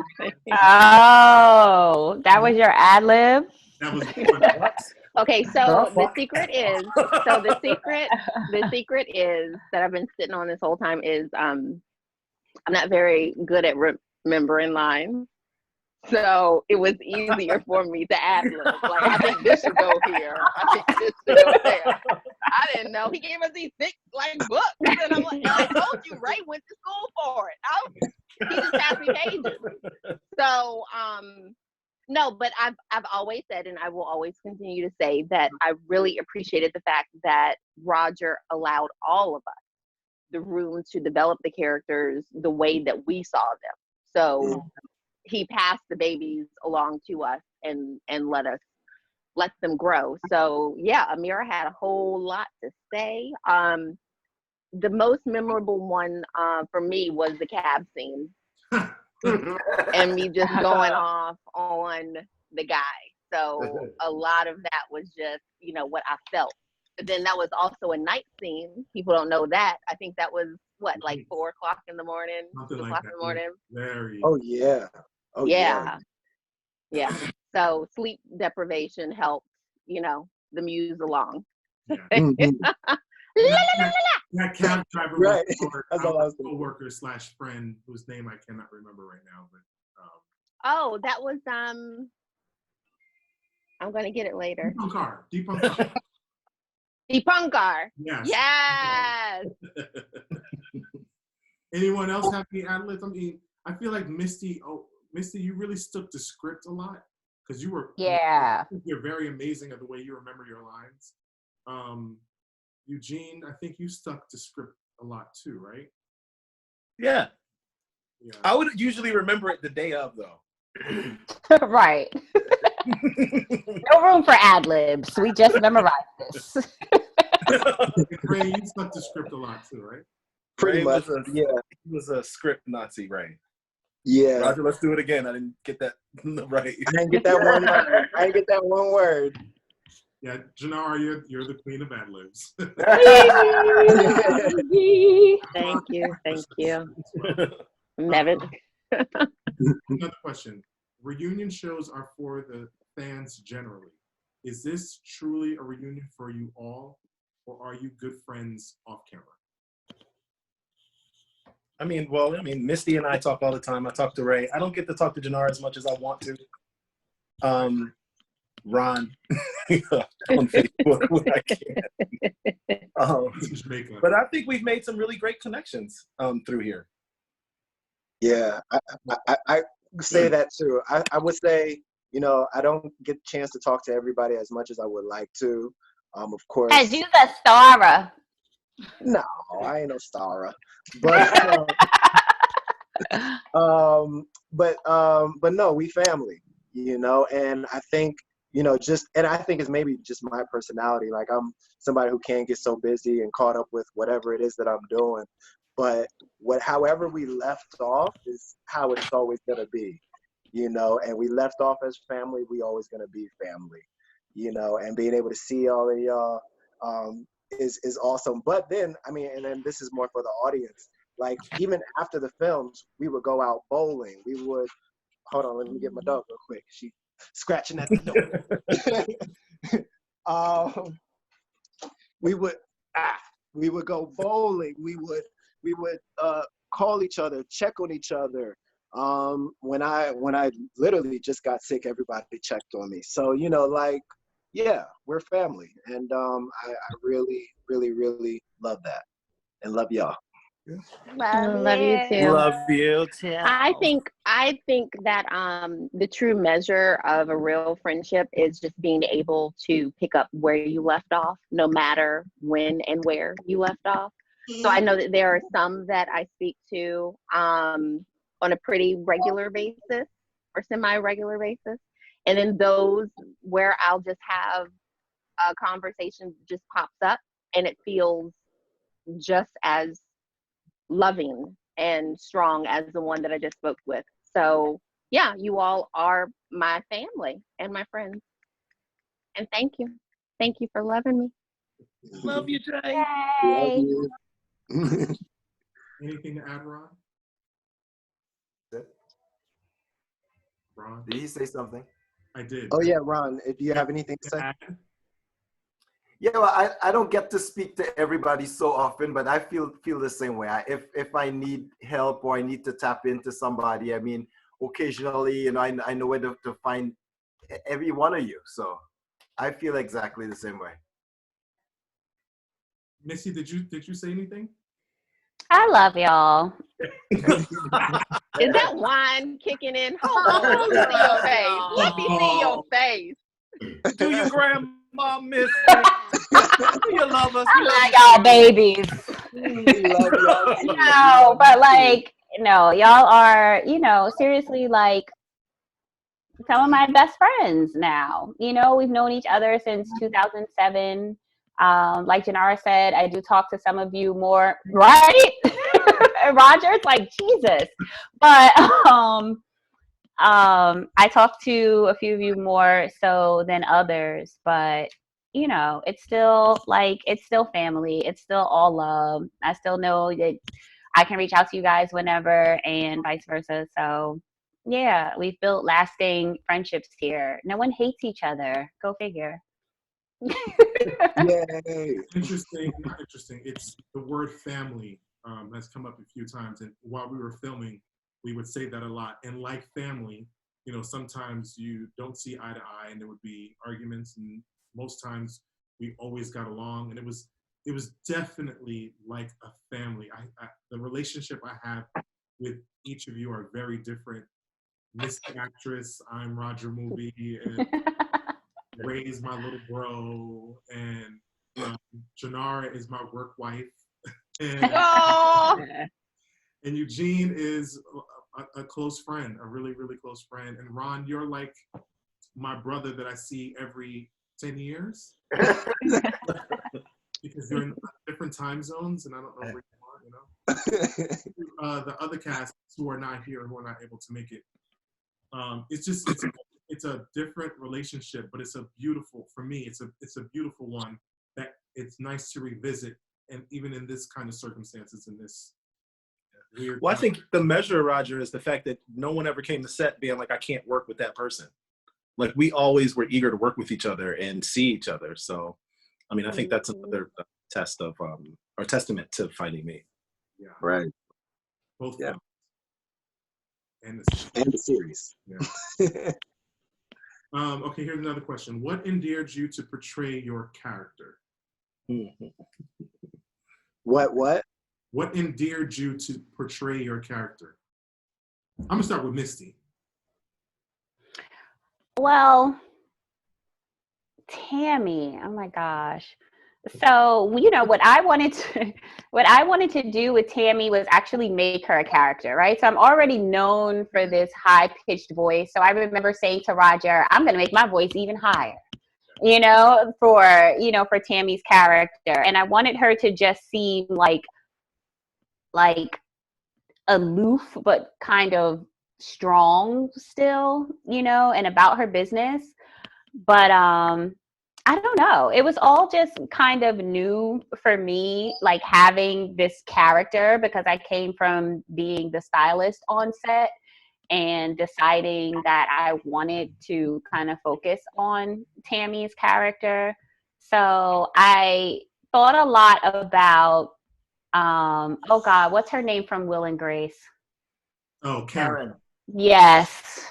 Oh, that was your ad lib? That was Okay, so the secret is that I've been sitting on this whole time is I'm not very good at remembering lines. So it was easier for me to ad lib. Like, I think this should go here. I think this should go there. I didn't know. He gave us these thick, like, books. And I'm like, I told you, Ray went to school for it. He just passed me pages. So, no, but I've always said, and I will always continue to say, that I really appreciated the fact that Roger allowed all of us the room to develop the characters the way that we saw them. So he passed the babies along to us and let them grow. So yeah, Amira had a whole lot to say. The most memorable one for me was the cab scene. And me just going off on the guy. So a lot of that was just, what I felt. But then that was also a night scene. People don't know that. I think that was like 4 o'clock in the morning, 2 o'clock in the morning. Very. Oh yeah. Oh yeah. Yeah. So sleep deprivation helped, the muse along. Yeah. That cab driver Right. was our co-worker / friend whose name I cannot remember right now. But oh, that was I'm gonna get it later. Deepankar. Deepankar. Yes. Yes. Anyone else have any ad-libs? I mean, I feel like Misty, you really stuck to script a lot because you were. Yeah. You're very amazing at the way you remember your lines. Eugene, I think you stuck to script a lot too, right? Yeah. I would usually remember it the day of, though. Right. No room for ad libs. We just memorized this. Ray, you stuck to script a lot too, right? Pretty Ray much. he was a script Nazi, Ray. Yeah. Roger, let's do it again. I didn't get that right. I didn't get that one word. I didn't get that one word. Yeah, Janara, you're the queen of ad libs. Thank you. Thank you. Never. Another question. Reunion shows are for the fans generally. Is this truly a reunion for you all, or are you good friends off camera? I mean, Misty and I talk all the time. I talk to Ray. I don't get to talk to Janara as much as I want to. Ron on Facebook when I can. But I think we've made some really great connections through here. Yeah, I say that too. I would say, you know, I don't get a chance to talk to everybody as much as I would like to. Of course. As you the star. No, I ain't no star. But no, we family, you know, and I think, you know, I think it's maybe just my personality. Like, I'm somebody who can't get so busy and caught up with whatever it is that I'm doing. But however we left off is how it's always gonna be, you know. And we left off as family. We always gonna be family, you know. And being able to see all of y'all is awesome. But then, I mean, and then this is more for the audience. Like, even after the films, we would go out bowling. We would, hold on, let me get my dog real quick. She scratching at the door. We would go bowling. We would call each other, check on each other. When I literally just got sick, everybody checked on me. So, you know, like, yeah, we're family, and I really, really, really love that, and love y'all. Love you too. Love you too. I think that the true measure of a real friendship is just being able to pick up where you left off, no matter when and where you left off. So I know that there are some that I speak to on a pretty regular basis or semi-regular basis, and then those where I'll just have a conversation just pops up and it feels just as loving and strong as the one that I just spoke with. So yeah, you all are my family and my friends. And thank you. Thank you for loving me. Love you, Jay. Love you. Anything to add, Ron? Ron? Did he say something? I did. Oh yeah, Ron, do you have anything to say? Yeah, well, I don't get to speak to everybody so often, but I feel the same way. If I need help or I need to tap into somebody, I mean, occasionally, you know, I know where to find every one of you. So I feel exactly the same way. Misty, did you say anything? I love y'all. Is that wine kicking in? Hold on, let me see your face. Let me see your face. Do your grandma miss? You love us. I love y'all babies. We love y'all. No, but like, no, y'all are, you know, seriously, like some of my best friends now. You know, we've known each other since 2007. Like Janara said, I do talk to some of you more, right? Roger, it's like Jesus. But I talk to a few of you more so than others, but you know, it's still family. It's still all love. I still know that I can reach out to you guys whenever and vice versa. So yeah, we've built lasting friendships here. No one hates each other. Go figure. Yay. Interesting. It's the word family has come up a few times, and while we were filming, we would say that a lot. And like family, you know, sometimes you don't see eye to eye, and there would be arguments, and most times we always got along, and it was definitely like a family. The relationship I have with each of you are very different. Misty actress, I'm Roger movie, and Ray is my little bro, and Janara is my work wife, and, and Eugene is a close friend, a really, really close friend. And Ron, you're like my brother that I see every 10 years because you're in different time zones, and I don't know where you are. You know, the other cast who are not here, who are not able to make it. It's a different relationship, but it's a beautiful, for me, it's a beautiful one that it's nice to revisit, and even in this kind of circumstances, in this weird. Well, I think the measure, Roger, is the fact that no one ever came to set being like, I can't work with that person. Like, we always were eager to work with each other and see each other. So, I mean, I think that's another test of, or testament to Finding Me. Yeah. Right. Both. Yeah. And the series. Yeah. Okay, here's another question. What endeared you to portray your character? What? What endeared you to portray your character? I'm gonna start with Misty. Well, Tammy, oh my gosh. So, you know, what I wanted to do with Tammy was actually make her a character, right? So I'm already known for this high-pitched voice. So I remember saying to Roger, I'm going to make my voice even higher, you know, for Tammy's character. And I wanted her to just seem like aloof, but kind of strong still, you know, and about her business. But I don't know. It was all just kind of new for me, like having this character, because I came from being the stylist on set and deciding that I wanted to kind of focus on Tammy's character. So I thought a lot about, oh God, what's her name from Will and Grace? Oh, Karen. Yes.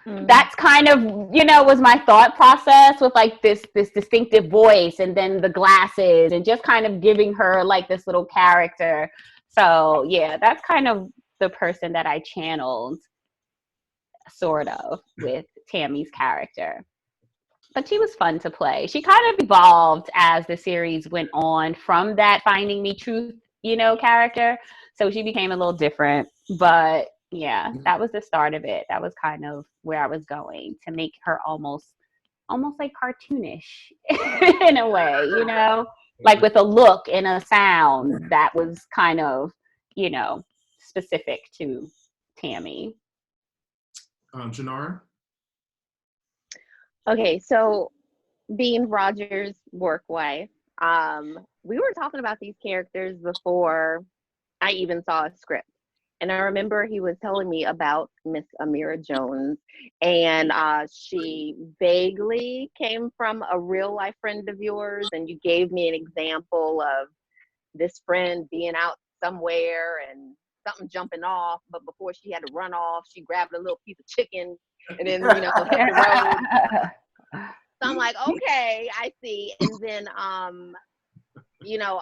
That's kind of, you know, was my thought process with like this distinctive voice and then the glasses and just kind of giving her like this little character. So yeah, that's kind of the person that I channeled sort of with Tammy's character. But she was fun to play. She kind of evolved as the series went on from that Finding Me Truth, you know, character. So she became a little different, but yeah, that was the start of it. That was kind of where I was going, to make her almost like cartoonish in a way, you know, like with a look and a sound that was kind of, you know, specific to Tammy. Janara? Okay, so being Roger's work wife, we were talking about these characters before I even saw a script. And I remember he was telling me about Miss Amira Jones, and she vaguely came from a real life friend of yours, and you gave me an example of this friend being out somewhere and something jumping off, but before she had to run off, she grabbed a little piece of chicken and then, you know, hit the road. So I'm like, okay, I see. And then, you know,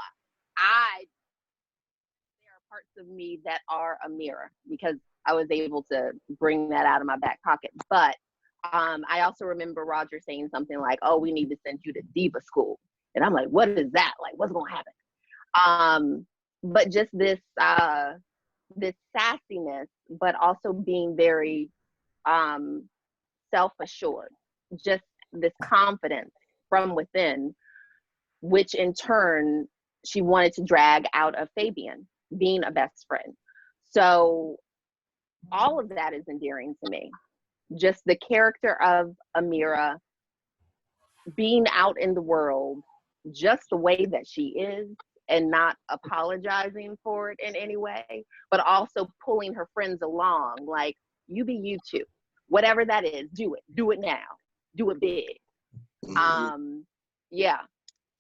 there are parts of me that are a mirror because I was able to bring that out of my back pocket. But I also remember Roger saying something like, oh, we need to send you to diva school. And I'm like, what is that? Like, what's going to happen? But just this sassiness, but also being very self-assured, just this confidence from within, which in turn she wanted to drag out of Fabian being a best friend. So all of that is endearing to me. Just the character of Amira being out in the world just the way that she is and not apologizing for it in any way, but also pulling her friends along, like, you be you too. Whatever that is, do it now. Do it big. Yeah.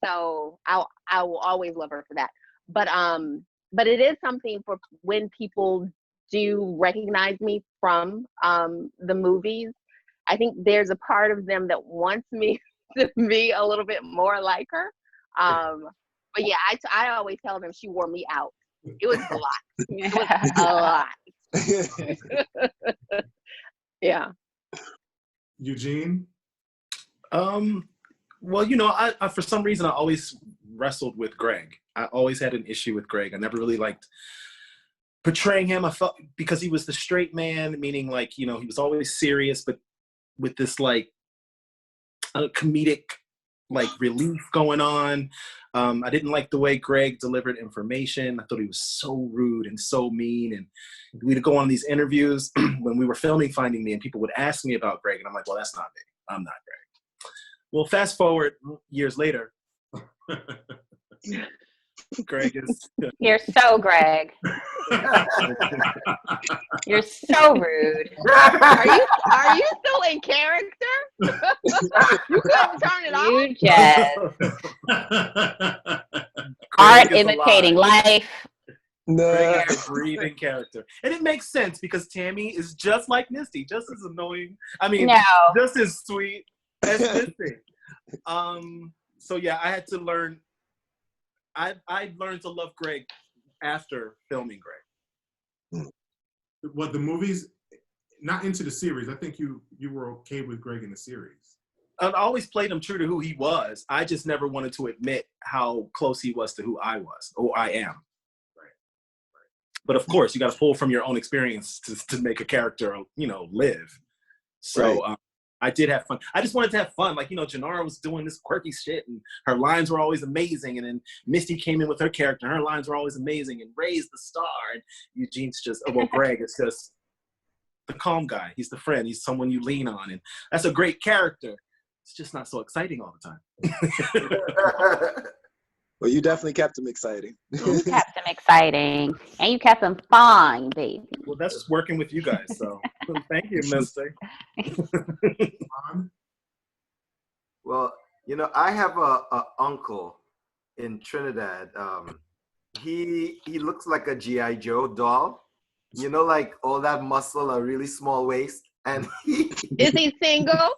So I will always love her for that. But it is something for when people do recognize me from the movies. I think there's a part of them that wants me to be a little bit more like her. But yeah, I always tell them she wore me out. It was a lot. It was a lot. Yeah. Eugene? Well, you know, I for some reason I always wrestled with Greg. I always had an issue with Greg. I never really liked portraying him. I felt because he was the straight man, meaning like, you know, he was always serious, but with this like comedic like relief going on. I didn't like the way Greg delivered information. I thought he was so rude and so mean. And we'd go on these interviews when we were filming Finding Me, and people would ask me about Greg, and I'm like, well, that's not me. I'm not Greg. Well, fast forward years later, Greg is. You're so Greg. You're so rude. Are you still in character? You couldn't turn it off. You just art imitating life. Greg is a breathing character. And it makes sense because Tammy is just like Misty, just as annoying. I mean, just as sweet as Misty. So yeah, I had to learn. I learned to love Greg after filming Greg. What, the movies, not into the series. I think you were okay with Greg in the series. I always played him true to who he was. I just never wanted to admit how close he was to who I was, or I am. Right. But of course, you got to pull from your own experience to make a character, live. So I did have fun. I just wanted to have fun. Like, Janara was doing this quirky shit, and her lines were always amazing. And then Misty came in with her character, and her lines were always amazing. And Ray's the star, and Eugene's just, Greg is just the calm guy. He's the friend. He's someone you lean on, and that's a great character. It's just not so exciting all the time. Well, you definitely kept him exciting. You kept him exciting, and you kept him fine, baby. Well, that's just working with you guys. So thank you, Misty. Well, I have a uncle in Trinidad. He looks like a G.I. Joe doll. Like all that muscle, a really small waist, and is he single?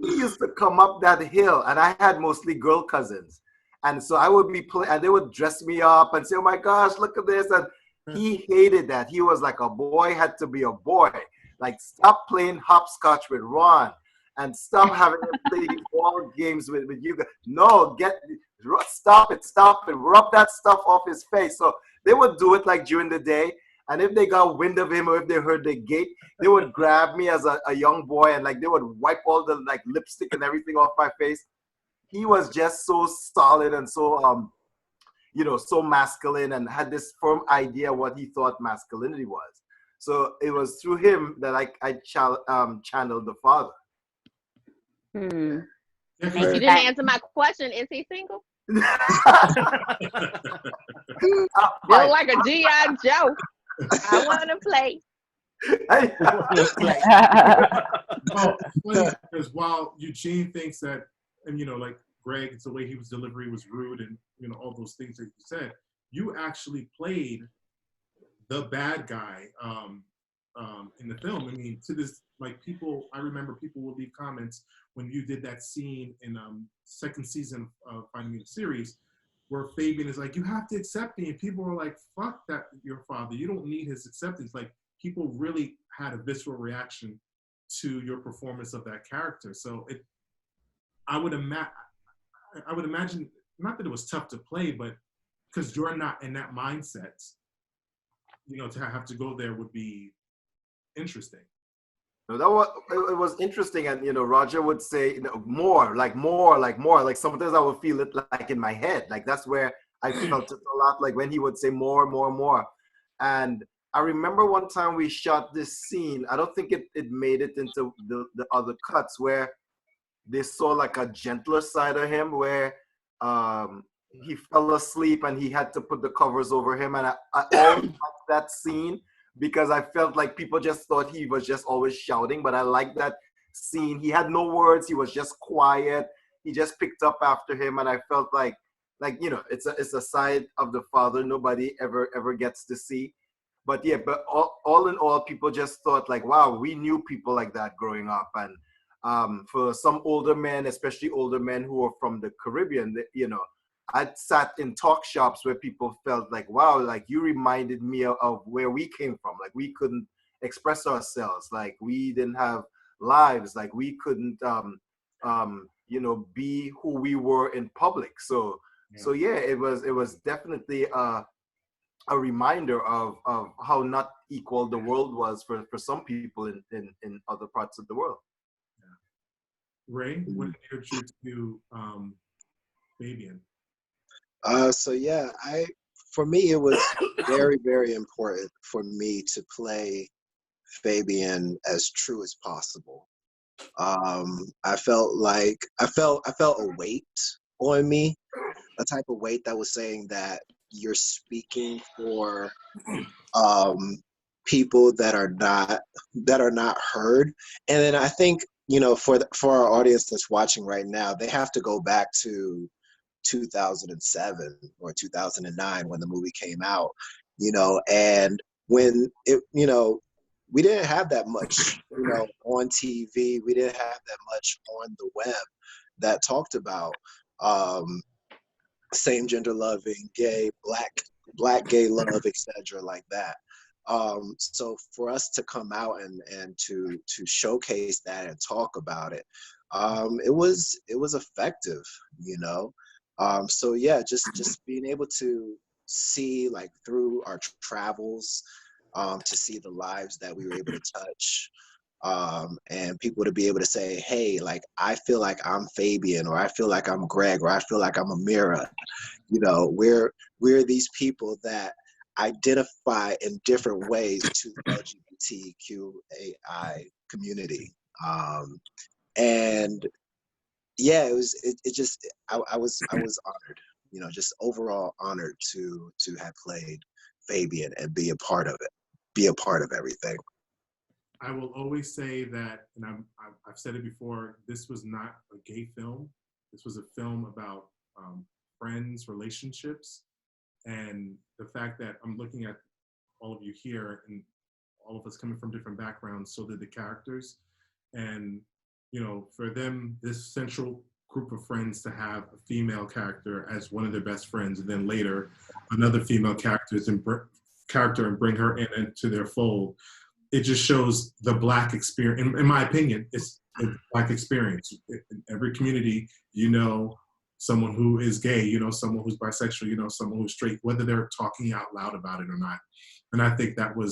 He used to come up that hill, and I had mostly girl cousins, and so I would be and they would dress me up and say, "Oh my gosh, look at this!" And he hated that. He was like, a boy had to be a boy. Like, stop playing hopscotch with Ron, and stop having to play ball games with you guys. No, stop it, rub that stuff off his face. So they would do it like during the day. And if they got wind of him, or if they heard the gate, they would grab me as a young boy, and like they would wipe all the like lipstick and everything off my face. He was just so solid and so so masculine, and had this firm idea what he thought masculinity was. So it was through him that I channeled the father. You didn't answer my question. Is he single? Feel like a G.I. Joe. I want to play. Well, it's funny because while Eugene thinks that, and like Greg, it's the way he was delivery was rude, and all those things that you said, you actually played the bad guy in the film. I mean, to this, like, I remember people will leave comments when you did that scene in second season of Finding Me the series, where Fabian is like, you have to accept me. And people were like, fuck that, your father. You don't need his acceptance. Like, people really had a visceral reaction to your performance of that character. So I would imagine, not that it was tough to play, but because you're not in that mindset, to have to go there would be interesting. No, it was interesting, and Roger would say more. Like sometimes I would feel it like in my head. Like that's where I felt it a lot. Like when he would say more. And I remember one time we shot this scene. I don't think it made it into the other cuts where they saw like a gentler side of him, where he fell asleep and he had to put the covers over him. And I always liked that scene, because I felt like people just thought he was just always shouting, but I liked that scene. He had no words. He was just quiet. He just picked up after him, and I felt like it's a side of the father nobody ever gets to see. But yeah, but all in all, people just thought like, wow, we knew people like that growing up. And for some older men, especially older men who are from the Caribbean, I'd sat in talk shops where people felt like, wow, like you reminded me of where we came from. Like we couldn't express ourselves. Like we didn't have lives. Like we couldn't, be who we were in public. So yeah, it was definitely a reminder of how not equal the world was for some people in other parts of the world. Ray, what did you to Fabian? So yeah, for me it was very, very important for me to play Fabian as true as possible. I felt a weight on me, a type of weight that was saying that you're speaking for people that are not heard. And then I think, for our audience that's watching right now, they have to go back to 2007 or 2009 when the movie came out, and when we didn't have that much, on TV. We didn't have that much on the web that talked about same gender loving, gay, black gay love, etc., like that. So for us to come out and to showcase that and talk about it, it was effective, So yeah, just being able to see, like, through our travels, to see the lives that we were able to touch, and people to be able to say, hey, like, I feel like I'm Fabian, or I feel like I'm Greg, or I feel like I'm Amira. We're these people that identify in different ways to the LGBTQAI community. And yeah, it just, I was honored, just overall honored to have played Fabian and be a part of it, be a part of everything. I will always say that, and I've said it before, this was not a gay film. This was a film about friends, relationships, and the fact that I'm looking at all of you here and all of us coming from different backgrounds, so did the characters. And, for them, this central group of friends to have a female character as one of their best friends, and then later another female character and bring her into their fold. It just shows the Black experience. In my opinion, it's a Black experience. In every community, someone who is gay, someone who's bisexual, someone who's straight, whether they're talking out loud about it or not. And I think I will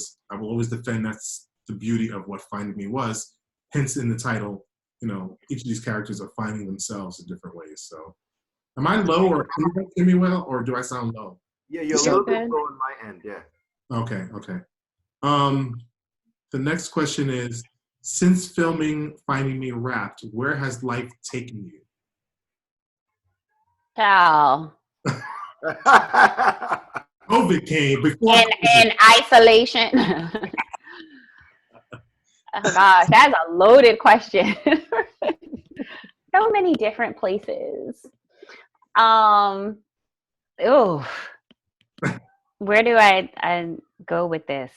always defend that's the beauty of what Finding Me was. Hence in the title, each of these characters are finding themselves in different ways. So am I low, or can you hear me well, or do I sound low? Yeah, you're a little bit low on my end, yeah. Okay. The next question is, since filming Finding Me Wrapped, where has life taken you? Ciao. COVID came before. In isolation. Oh gosh, that's a loaded question. So many different places. Where do I go with this?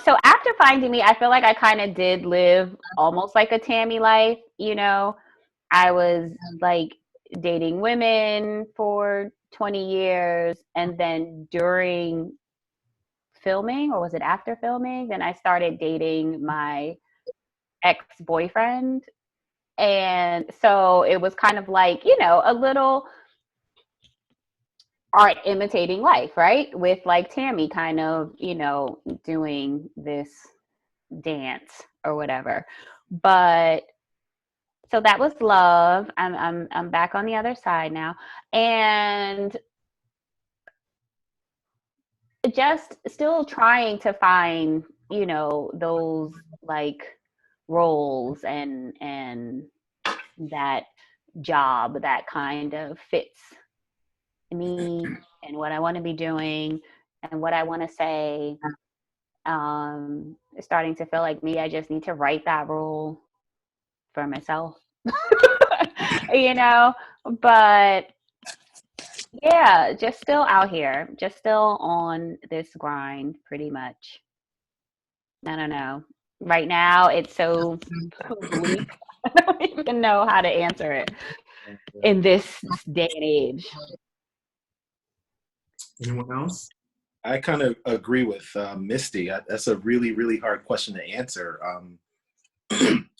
So after Finding Me, I feel like I kind of did live almost like a Tammy life. I was like dating women for 20 years, and then during filming, or was it after filming, then I started dating my ex-boyfriend. And so it was kind of like, a little art imitating life, right? With like Tammy kind of, doing this dance or whatever. But so that was love. I'm back on the other side now. And just still trying to find, those like roles and that job that kind of fits me and what I want to be doing and what I want to say. It's starting to feel like me. I just need to write that role for myself, but yeah, just still out here, just still on this grind pretty much. I don't know. Right now, it's so bleak. I don't even know how to answer it in this day and age. Anyone else? I kind of agree with Misty. That's a really, really hard question to answer.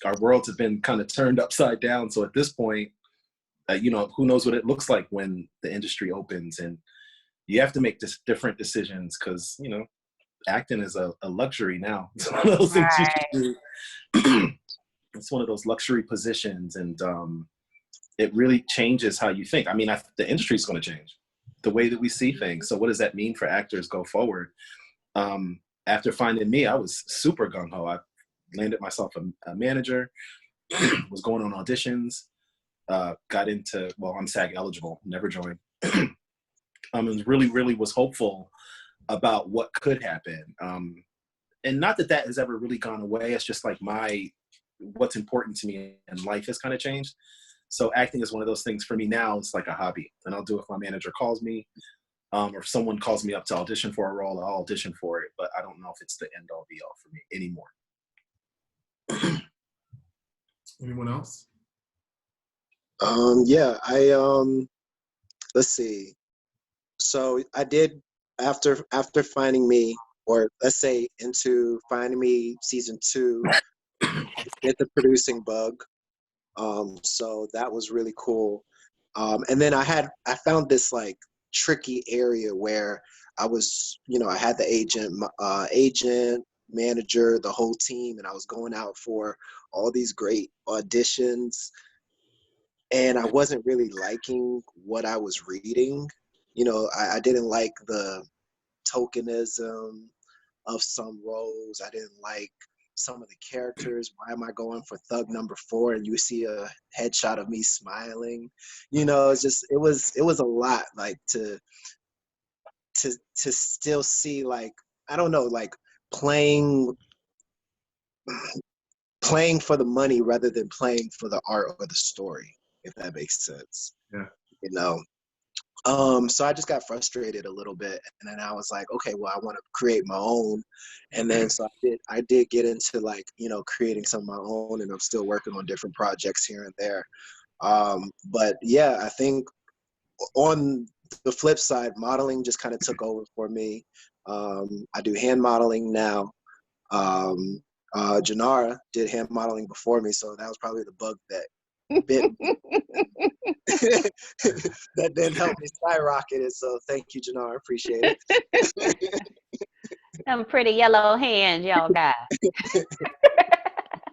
Our worlds have been kind of turned upside down. So at this point, who knows what it looks like when the industry opens. And you have to make different decisions because, you know, acting is a luxury now. It's one of those things you should do. It's one of those luxury positions, and it really changes how you think. I mean, the industry is going to change the way that we see things. So what does that mean for actors go forward? After finding me, I was super gung-ho. I landed myself a manager, was going on auditions, got into, well, I'm SAG eligible, never joined. And really was hopeful about what could happen. And not that has ever really gone away. It's just like what's important to me in life has kind of changed. So acting is one of those things for me now. It's like a hobby, and I'll do it if my manager calls me, or if someone calls me up to audition for a role, I'll audition for it. But I don't know if it's the end all be all for me anymore. Anyone else? Yeah, let's see. So I did after Finding Me, or let's say into Finding Me season 2, get the producing bug. So that was really cool. And then I found this like tricky area where I was, you know, I had the agent, manager, the whole team, and I was going out for all these great auditions, and I wasn't really liking what I was reading. You know, I didn't like the tokenism of some roles. I didn't like some of the characters. Why am I going for thug number 4 and you see a headshot of me smiling? You know, it was a lot, like to still see, like, I don't know, like playing for the money rather than playing for the art or the story, if that makes sense. Yeah. You know. So I just got frustrated a little bit, and then I was like, okay, well, I want to create my own. And then so I did get into, like, you know, creating some of my own, and I'm still working on different projects here and there. But yeah, I think on the flip side, modeling just kind of took over for me. I do hand modeling now. Janara did hand modeling before me, so that was probably the bug that bit me. That then helped me skyrocket it. So thank you, Janara. Appreciate it. Them pretty yellow hands y'all got.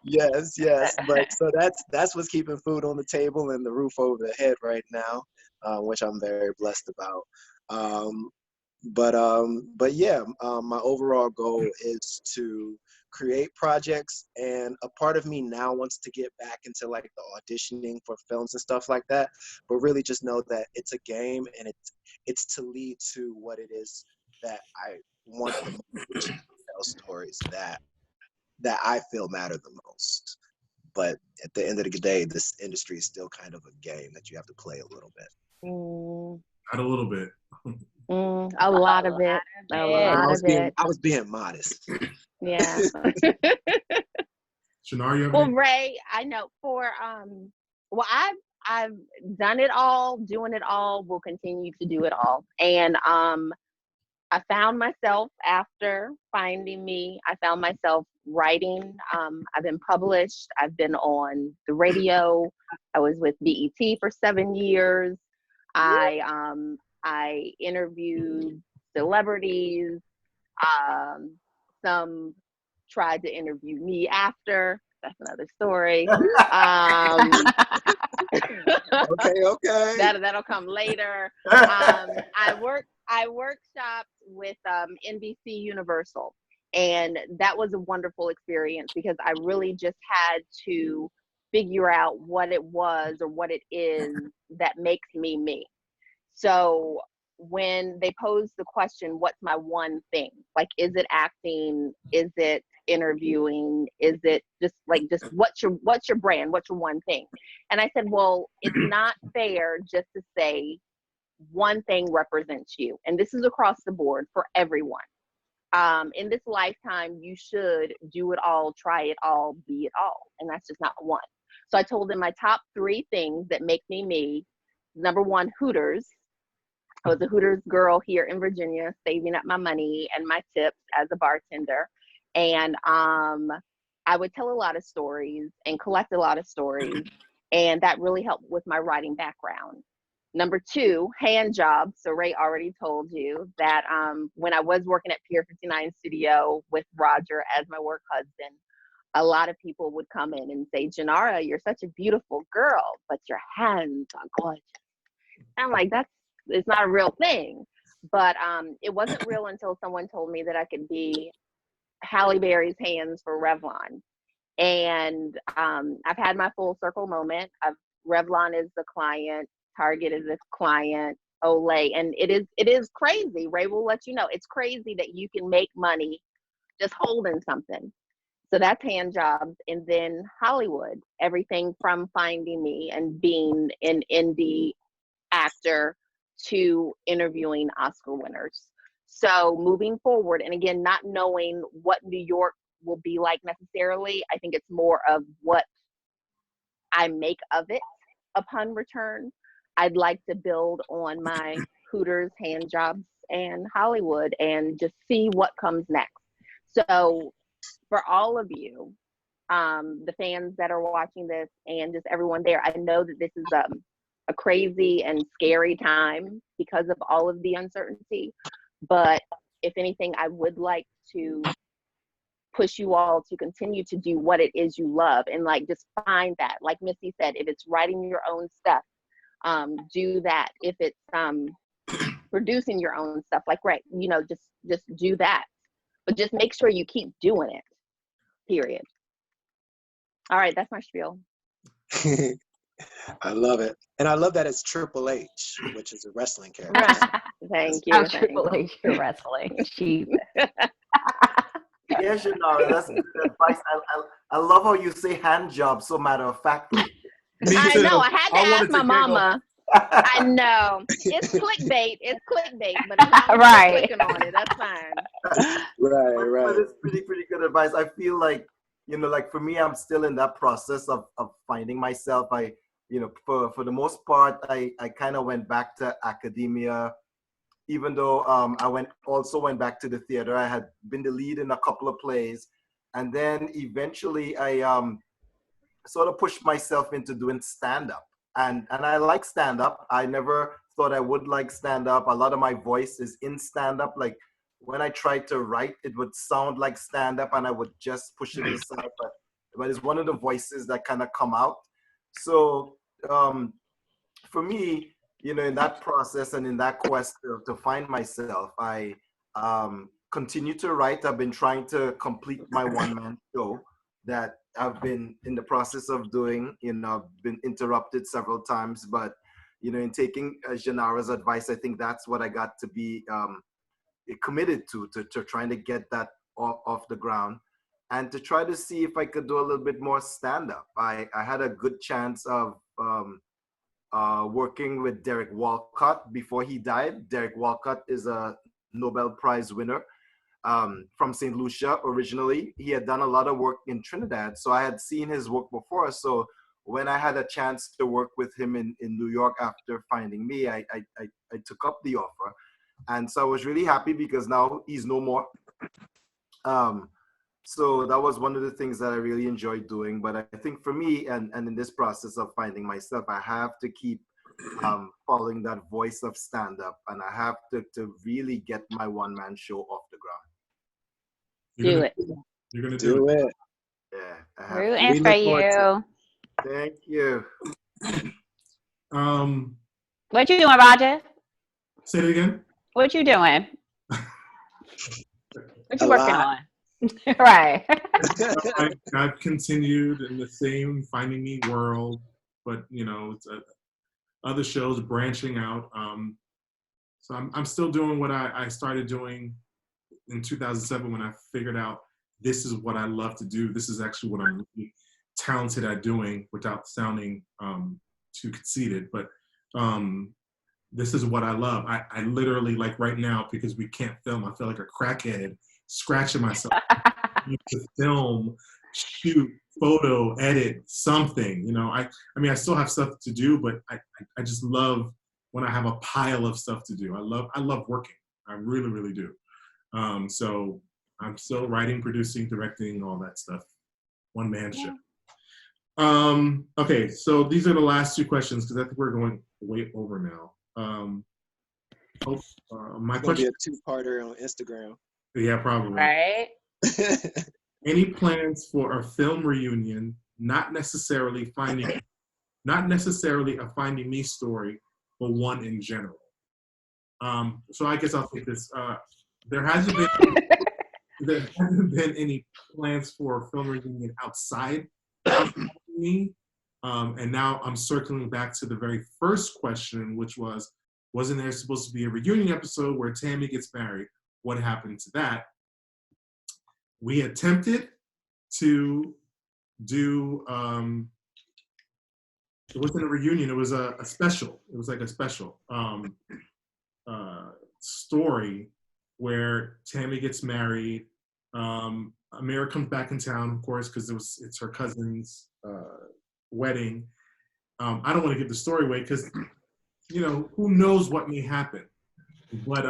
Yes. But so that's what's keeping food on the table and the roof over the head right now, which I'm very blessed about. But yeah, my overall goal is to create projects, and a part of me now wants to get back into like the auditioning for films and stuff like that, but really just know that it's a game, and it's to lead to what it is that I want the most, which is to tell stories that I feel matter the most. But at the end of the day, this industry is still kind of a game that you have to play a little bit. Not a little bit. A lot of it. A lot of it. I was being modest. Yeah. Shannara, you have Well, any? Ray, I know for well, I've done it all, doing it all, will continue to do it all. And I found myself after Finding Me, I found myself writing. I've been published. I've been on the radio. I was with BET for 7 years. I interviewed celebrities. Some tried to interview me after. That's another story. Okay. That'll come later. I workshopped with NBC Universal, and that was a wonderful experience because I really just had to figure out what it was or what it is that makes me me. So when they posed the question, what's my one thing? Like, is it acting? Is it interviewing? Is it just what's your brand? What's your one thing? And I said, well, it's not fair just to say one thing represents you. And this is across the board for everyone. In this lifetime, you should do it all, try it all, be it all. And that's just not one. So I told them my top 3 things that make me me. Number 1, Hooters. I was a Hooters girl here in Virginia, saving up my money and my tips as a bartender. And I would tell a lot of stories and collect a lot of stories. And that really helped with my writing background. Number two, hand jobs. So Ray already told you that when I was working at Pier 59 Studio with Roger as my work husband, a lot of people would come in and say, Janara, you're such a beautiful girl, but your hands are gorgeous. And I'm like, it's not a real thing. But it wasn't real until someone told me that I could be Halle Berry's hands for Revlon. And I've had my full circle moment. Revlon is the client, Target is the client, Olay, and it is crazy. Ray will let you know it's crazy that you can make money just holding something. So that's hand jobs. And then Hollywood, everything from finding me and being an indie actor to interviewing Oscar winners. So moving forward, and again, not knowing what New York will be like necessarily, I think it's more of what I make of it upon return. I'd like to build on my Hooters, hand jobs, and Hollywood and just see what comes next. So for all of you, the fans that are watching this and just everyone there, I know that this is a crazy and scary time because of all of the uncertainty. But if anything, I would like to push you all to continue to do what it is you love and like just find that. Like Misty said, if it's writing your own stuff, do that. If it's producing your own stuff, like just do that. But just make sure you keep doing it. Period. All right, that's my spiel. I love it. And I love that it's Triple H, which is a wrestling character. Right. Thank you. I'm Triple H for wrestling. Jesus. Yeah, Janara, that's good advice. I love how you say hand job so matter of factly. I know. I had to ask my giggle. mama. I know. It's clickbait. It's clickbait, but as long as Right. you're clicking on it, that's fine. Right. But it's pretty good advice. I feel like, like for me, I'm still in that process of finding myself. For the most part, I kind of went back to academia, even though I went back to the theater. I had been the lead in a couple of plays. And then eventually I sort of pushed myself into doing stand-up. And I like stand-up. I never thought I would like stand-up. A lot of my voice is in stand-up. Like when I tried to write, it would sound like stand-up and I would just push it aside. But it's one of the voices that kind of come out. So for me, in that process and in that quest to find myself, I continue to write. I've been trying to complete my one-man show that I've been in the process of doing. I've been interrupted several times, but in taking Janara's advice, I think that's what I got to be committed to trying to get that off the ground and to try to see if I could do a little bit more stand-up. I had a good chance of working with Derek Walcott before he died. Derek Walcott is a Nobel Prize winner from St. Lucia originally. He had done a lot of work in Trinidad, so I had seen his work before. So when I had a chance to work with him in New York after finding me, I took up the offer. And so I was really happy because now he's no more. So that was one of the things that I really enjoyed doing. But I think for me, and in this process of finding myself, I have to keep following that voice of stand-up, and I have to really get my one-man show off the ground. Do it. You're gonna Do it. Yeah, I have to. Rooting We for look forward to you. Thank you. What you doing, Roger? Say it again. What you doing? What you A working lot. on? Right. I've continued in the same Finding Me world, but it's other shows branching out. So I'm still doing what I started doing in 2007 when I figured out this is what I love to do. This is actually what I'm really talented at doing without sounding too conceited. But this is what I love. I literally, like right now, because we can't film, I feel like a crackhead scratching myself to film, shoot, photo, edit, something. I still have stuff to do, but I just love when I have a pile of stuff to do. I love working. I really, really do. So I'm still writing, producing, directing, all that stuff. One man show. Okay, so these are the last two questions because I think we're going way over now. My It's gonna be question. a two-parter on Instagram. Yeah, probably. Right? Any plans for a film reunion? Not necessarily a Finding Me story, but one in general. So I guess I'll take this. There hasn't been any plans for a film reunion outside of me. And now I'm circling back to the very first question, which wasn't there supposed to be a reunion episode where Tammy gets married? What happened to that? We attempted to do, it wasn't a reunion, it was a special. It was like a special story where Tammy gets married. Amira comes back in town, of course, because it's her cousin's wedding. I don't want to give the story away because, who knows what may happen. But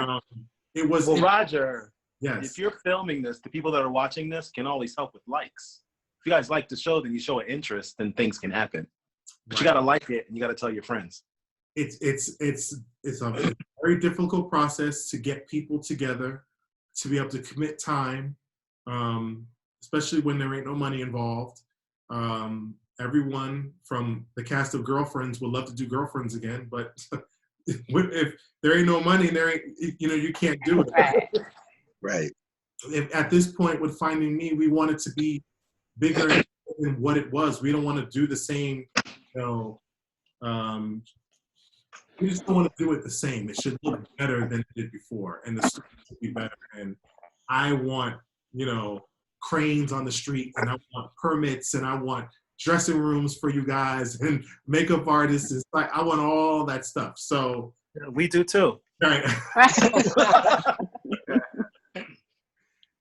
it was. Well, Roger, yes. If you're filming this, the people that are watching this can always help with likes. If you guys like the show, then you show an interest, then things can happen. But Right. you gotta like it and you gotta tell your friends. It's a very difficult process to get people together, to be able to commit time, especially when there ain't no money involved. Everyone from the cast of Girlfriends would love to do Girlfriends again, but if there ain't no money, there ain't, you can't do it. Right. Right. At this point with Finding Me, we want it to be bigger than what it was. We don't want to do the same, we just don't want to do it the same. It should look better than it did before, and the story should be better. And I want, cranes on the street, and I want permits, and I want dressing rooms for you guys, and makeup artists. It's like I want all that stuff. So We do too. right.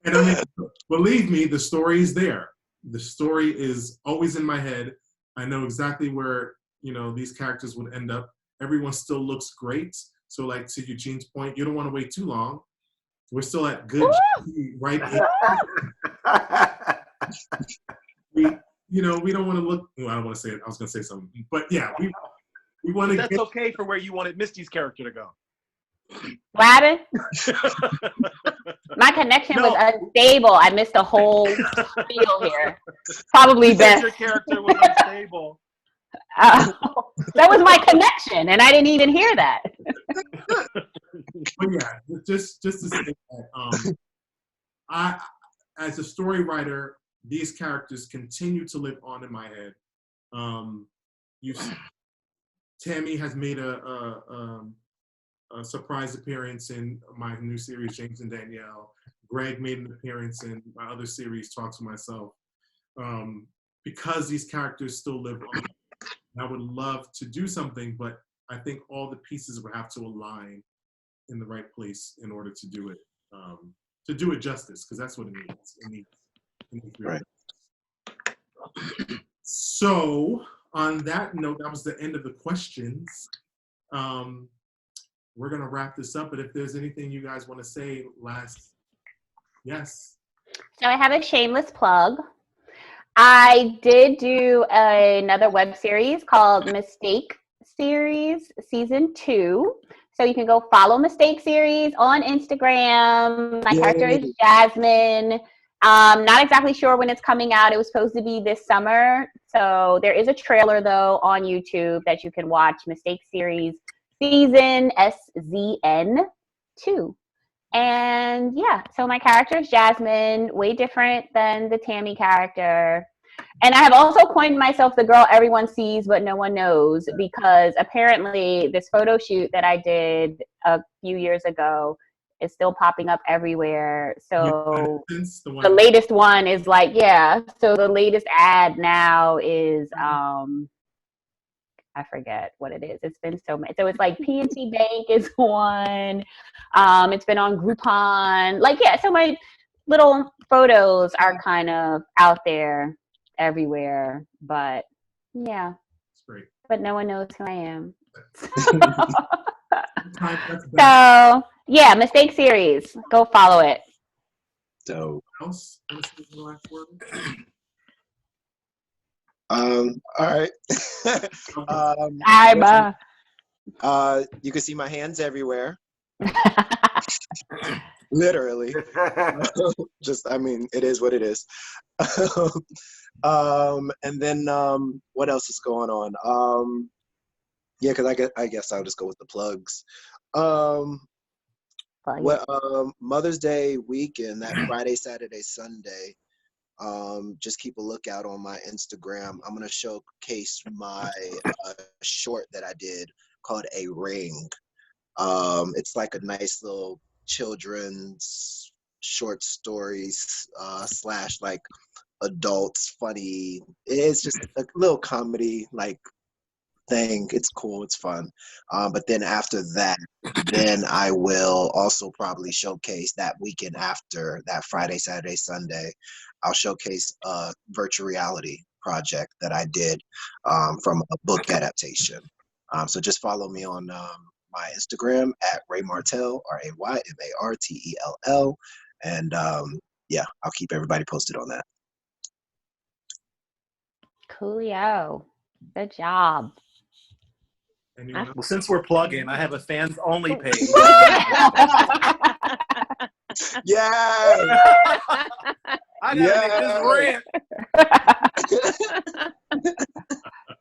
And I mean, believe me, the story is there. The story is always in my head. I know exactly where these characters would end up. Everyone still looks great. So, like to Eugene's point, you don't want to wait too long. We're still at good, right? We don't want to look. Well, I don't want to say it. I was going to say something, but yeah, we want to. That's okay for where you wanted Misty's character to go. What happened? My connection was unstable. I missed a whole spiel here. Probably You said best. your character was unstable. That was my connection, and I didn't even hear that. But yeah, just to say that, I, as a story writer, these characters continue to live on in my head. Tammy has made a surprise appearance in my new series, James and Danielle. Greg made an appearance in my other series, Talk to Myself. Because these characters still live on, I would love to do something, but I think all the pieces would have to align in the right place in order to do it justice, because that's what it needs. It needs Right. So on that note, that was the end of the questions. We're gonna wrap this up, but if there's anything you guys want to say last, yes. So I have a shameless plug. I did do another web series called Mistake Series Season 2. So you can go follow Mistake Series on Instagram. My character is Jasmine. Not exactly sure when it's coming out. It was supposed to be this summer. So there is a trailer, though, on YouTube that you can watch. Mistake Series Season SZN 2. And yeah, so my character is Jasmine, way different than the Tammy character. And I have also coined myself the girl everyone sees but no one knows, because apparently this photo shoot that I did a few years ago is still popping up everywhere. So the latest one is like, so the latest ad now is I forget what it is. It's been so many. So it's like PNC Bank is one. It's been on Groupon. So my little photos are kind of out there everywhere. But yeah. That's great. But no one knows who I am. So yeah, Mistake Series. Go follow it. So else? Want to say the last word? All right. Bye, bye. You can see my hands everywhere. Literally. Just, I mean, it is what it is. And then what else is going on? Yeah, because I guess I'll just go with the plugs. Mother's Day weekend, that Friday, Saturday, Sunday. Just keep a lookout on my Instagram. I'm gonna showcase my short that I did called A Ring. It's like a nice little children's short stories slash like adults funny. It's just a little comedy like thing. It's cool. It's fun. But then after that, then I will also probably showcase that weekend after that Friday, Saturday, Sunday. I'll showcase a virtual reality project that I did from a book adaptation. So just follow me on my Instagram at Ray Martell, RayMartell. And yeah, I'll keep everybody posted on that. Coolio. Good job. Anyone else? Well, since we're plugging, I have a fans only page. Yeah. I gotta make this rant.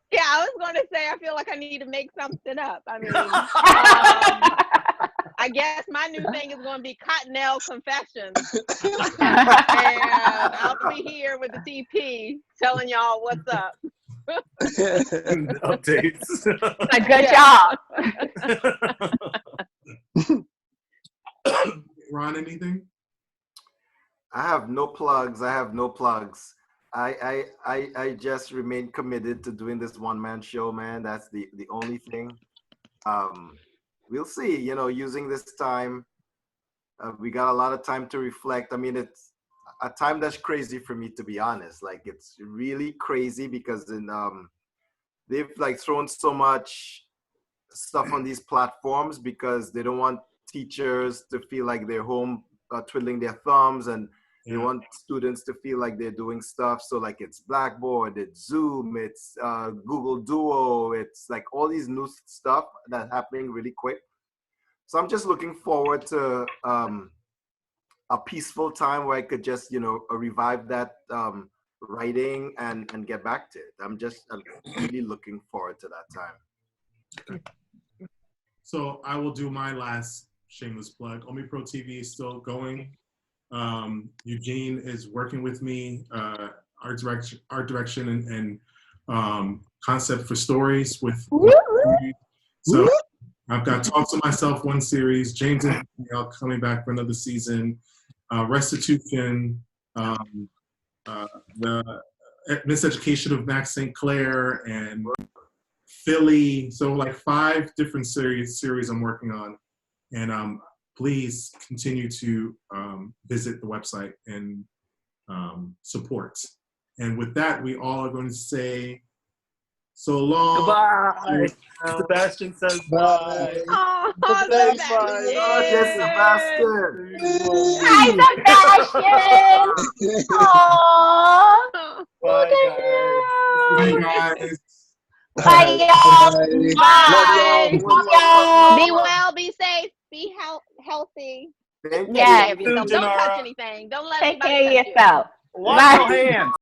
Yeah, I was going to say, I feel like I need to make something up. I mean, I guess my new thing is going to be Cottonelle Confessions. And I'll be here with the TP telling y'all what's up. Updates. A good job. Ron, anything? I have no plugs. I just remain committed to doing this one-man show, man. That's the only thing. We'll see, using this time. We got a lot of time to reflect. I mean, it's a time that's crazy for me, to be honest. Like, it's really crazy because they've like thrown so much stuff on these platforms because they don't want teachers to feel like they're home twiddling their thumbs, and they want students to feel like they're doing stuff. So like it's Blackboard, it's Zoom, it's Google Duo, it's like all these new stuff that's happening really quick. So I'm just looking forward to a peaceful time where I could just, revive that writing and get back to it. I'm really looking forward to that time. Okay. So I will do my last shameless plug. OmeProTV is still going. Eugene is working with me, art direction and concept for stories with. So I've got Talk to Myself one series, James and Danielle coming back for another season, Restitution, the Miseducation of Max St. Clair, and Philly. So like 5 different series I'm working on, and please continue to visit the website and support. And with that, we all are going to say so long. Goodbye. Sebastian says bye. Oh, Sebastian. Hi, Sebastian. Aww. Bye, Bye, guys. Bye, y'all. Bye. Love y'all. Be well, be safe, be healthy. Thank you. Yeah. Don't touch anything. Don't let Take anybody care of touch you. yourself. Wash your hands.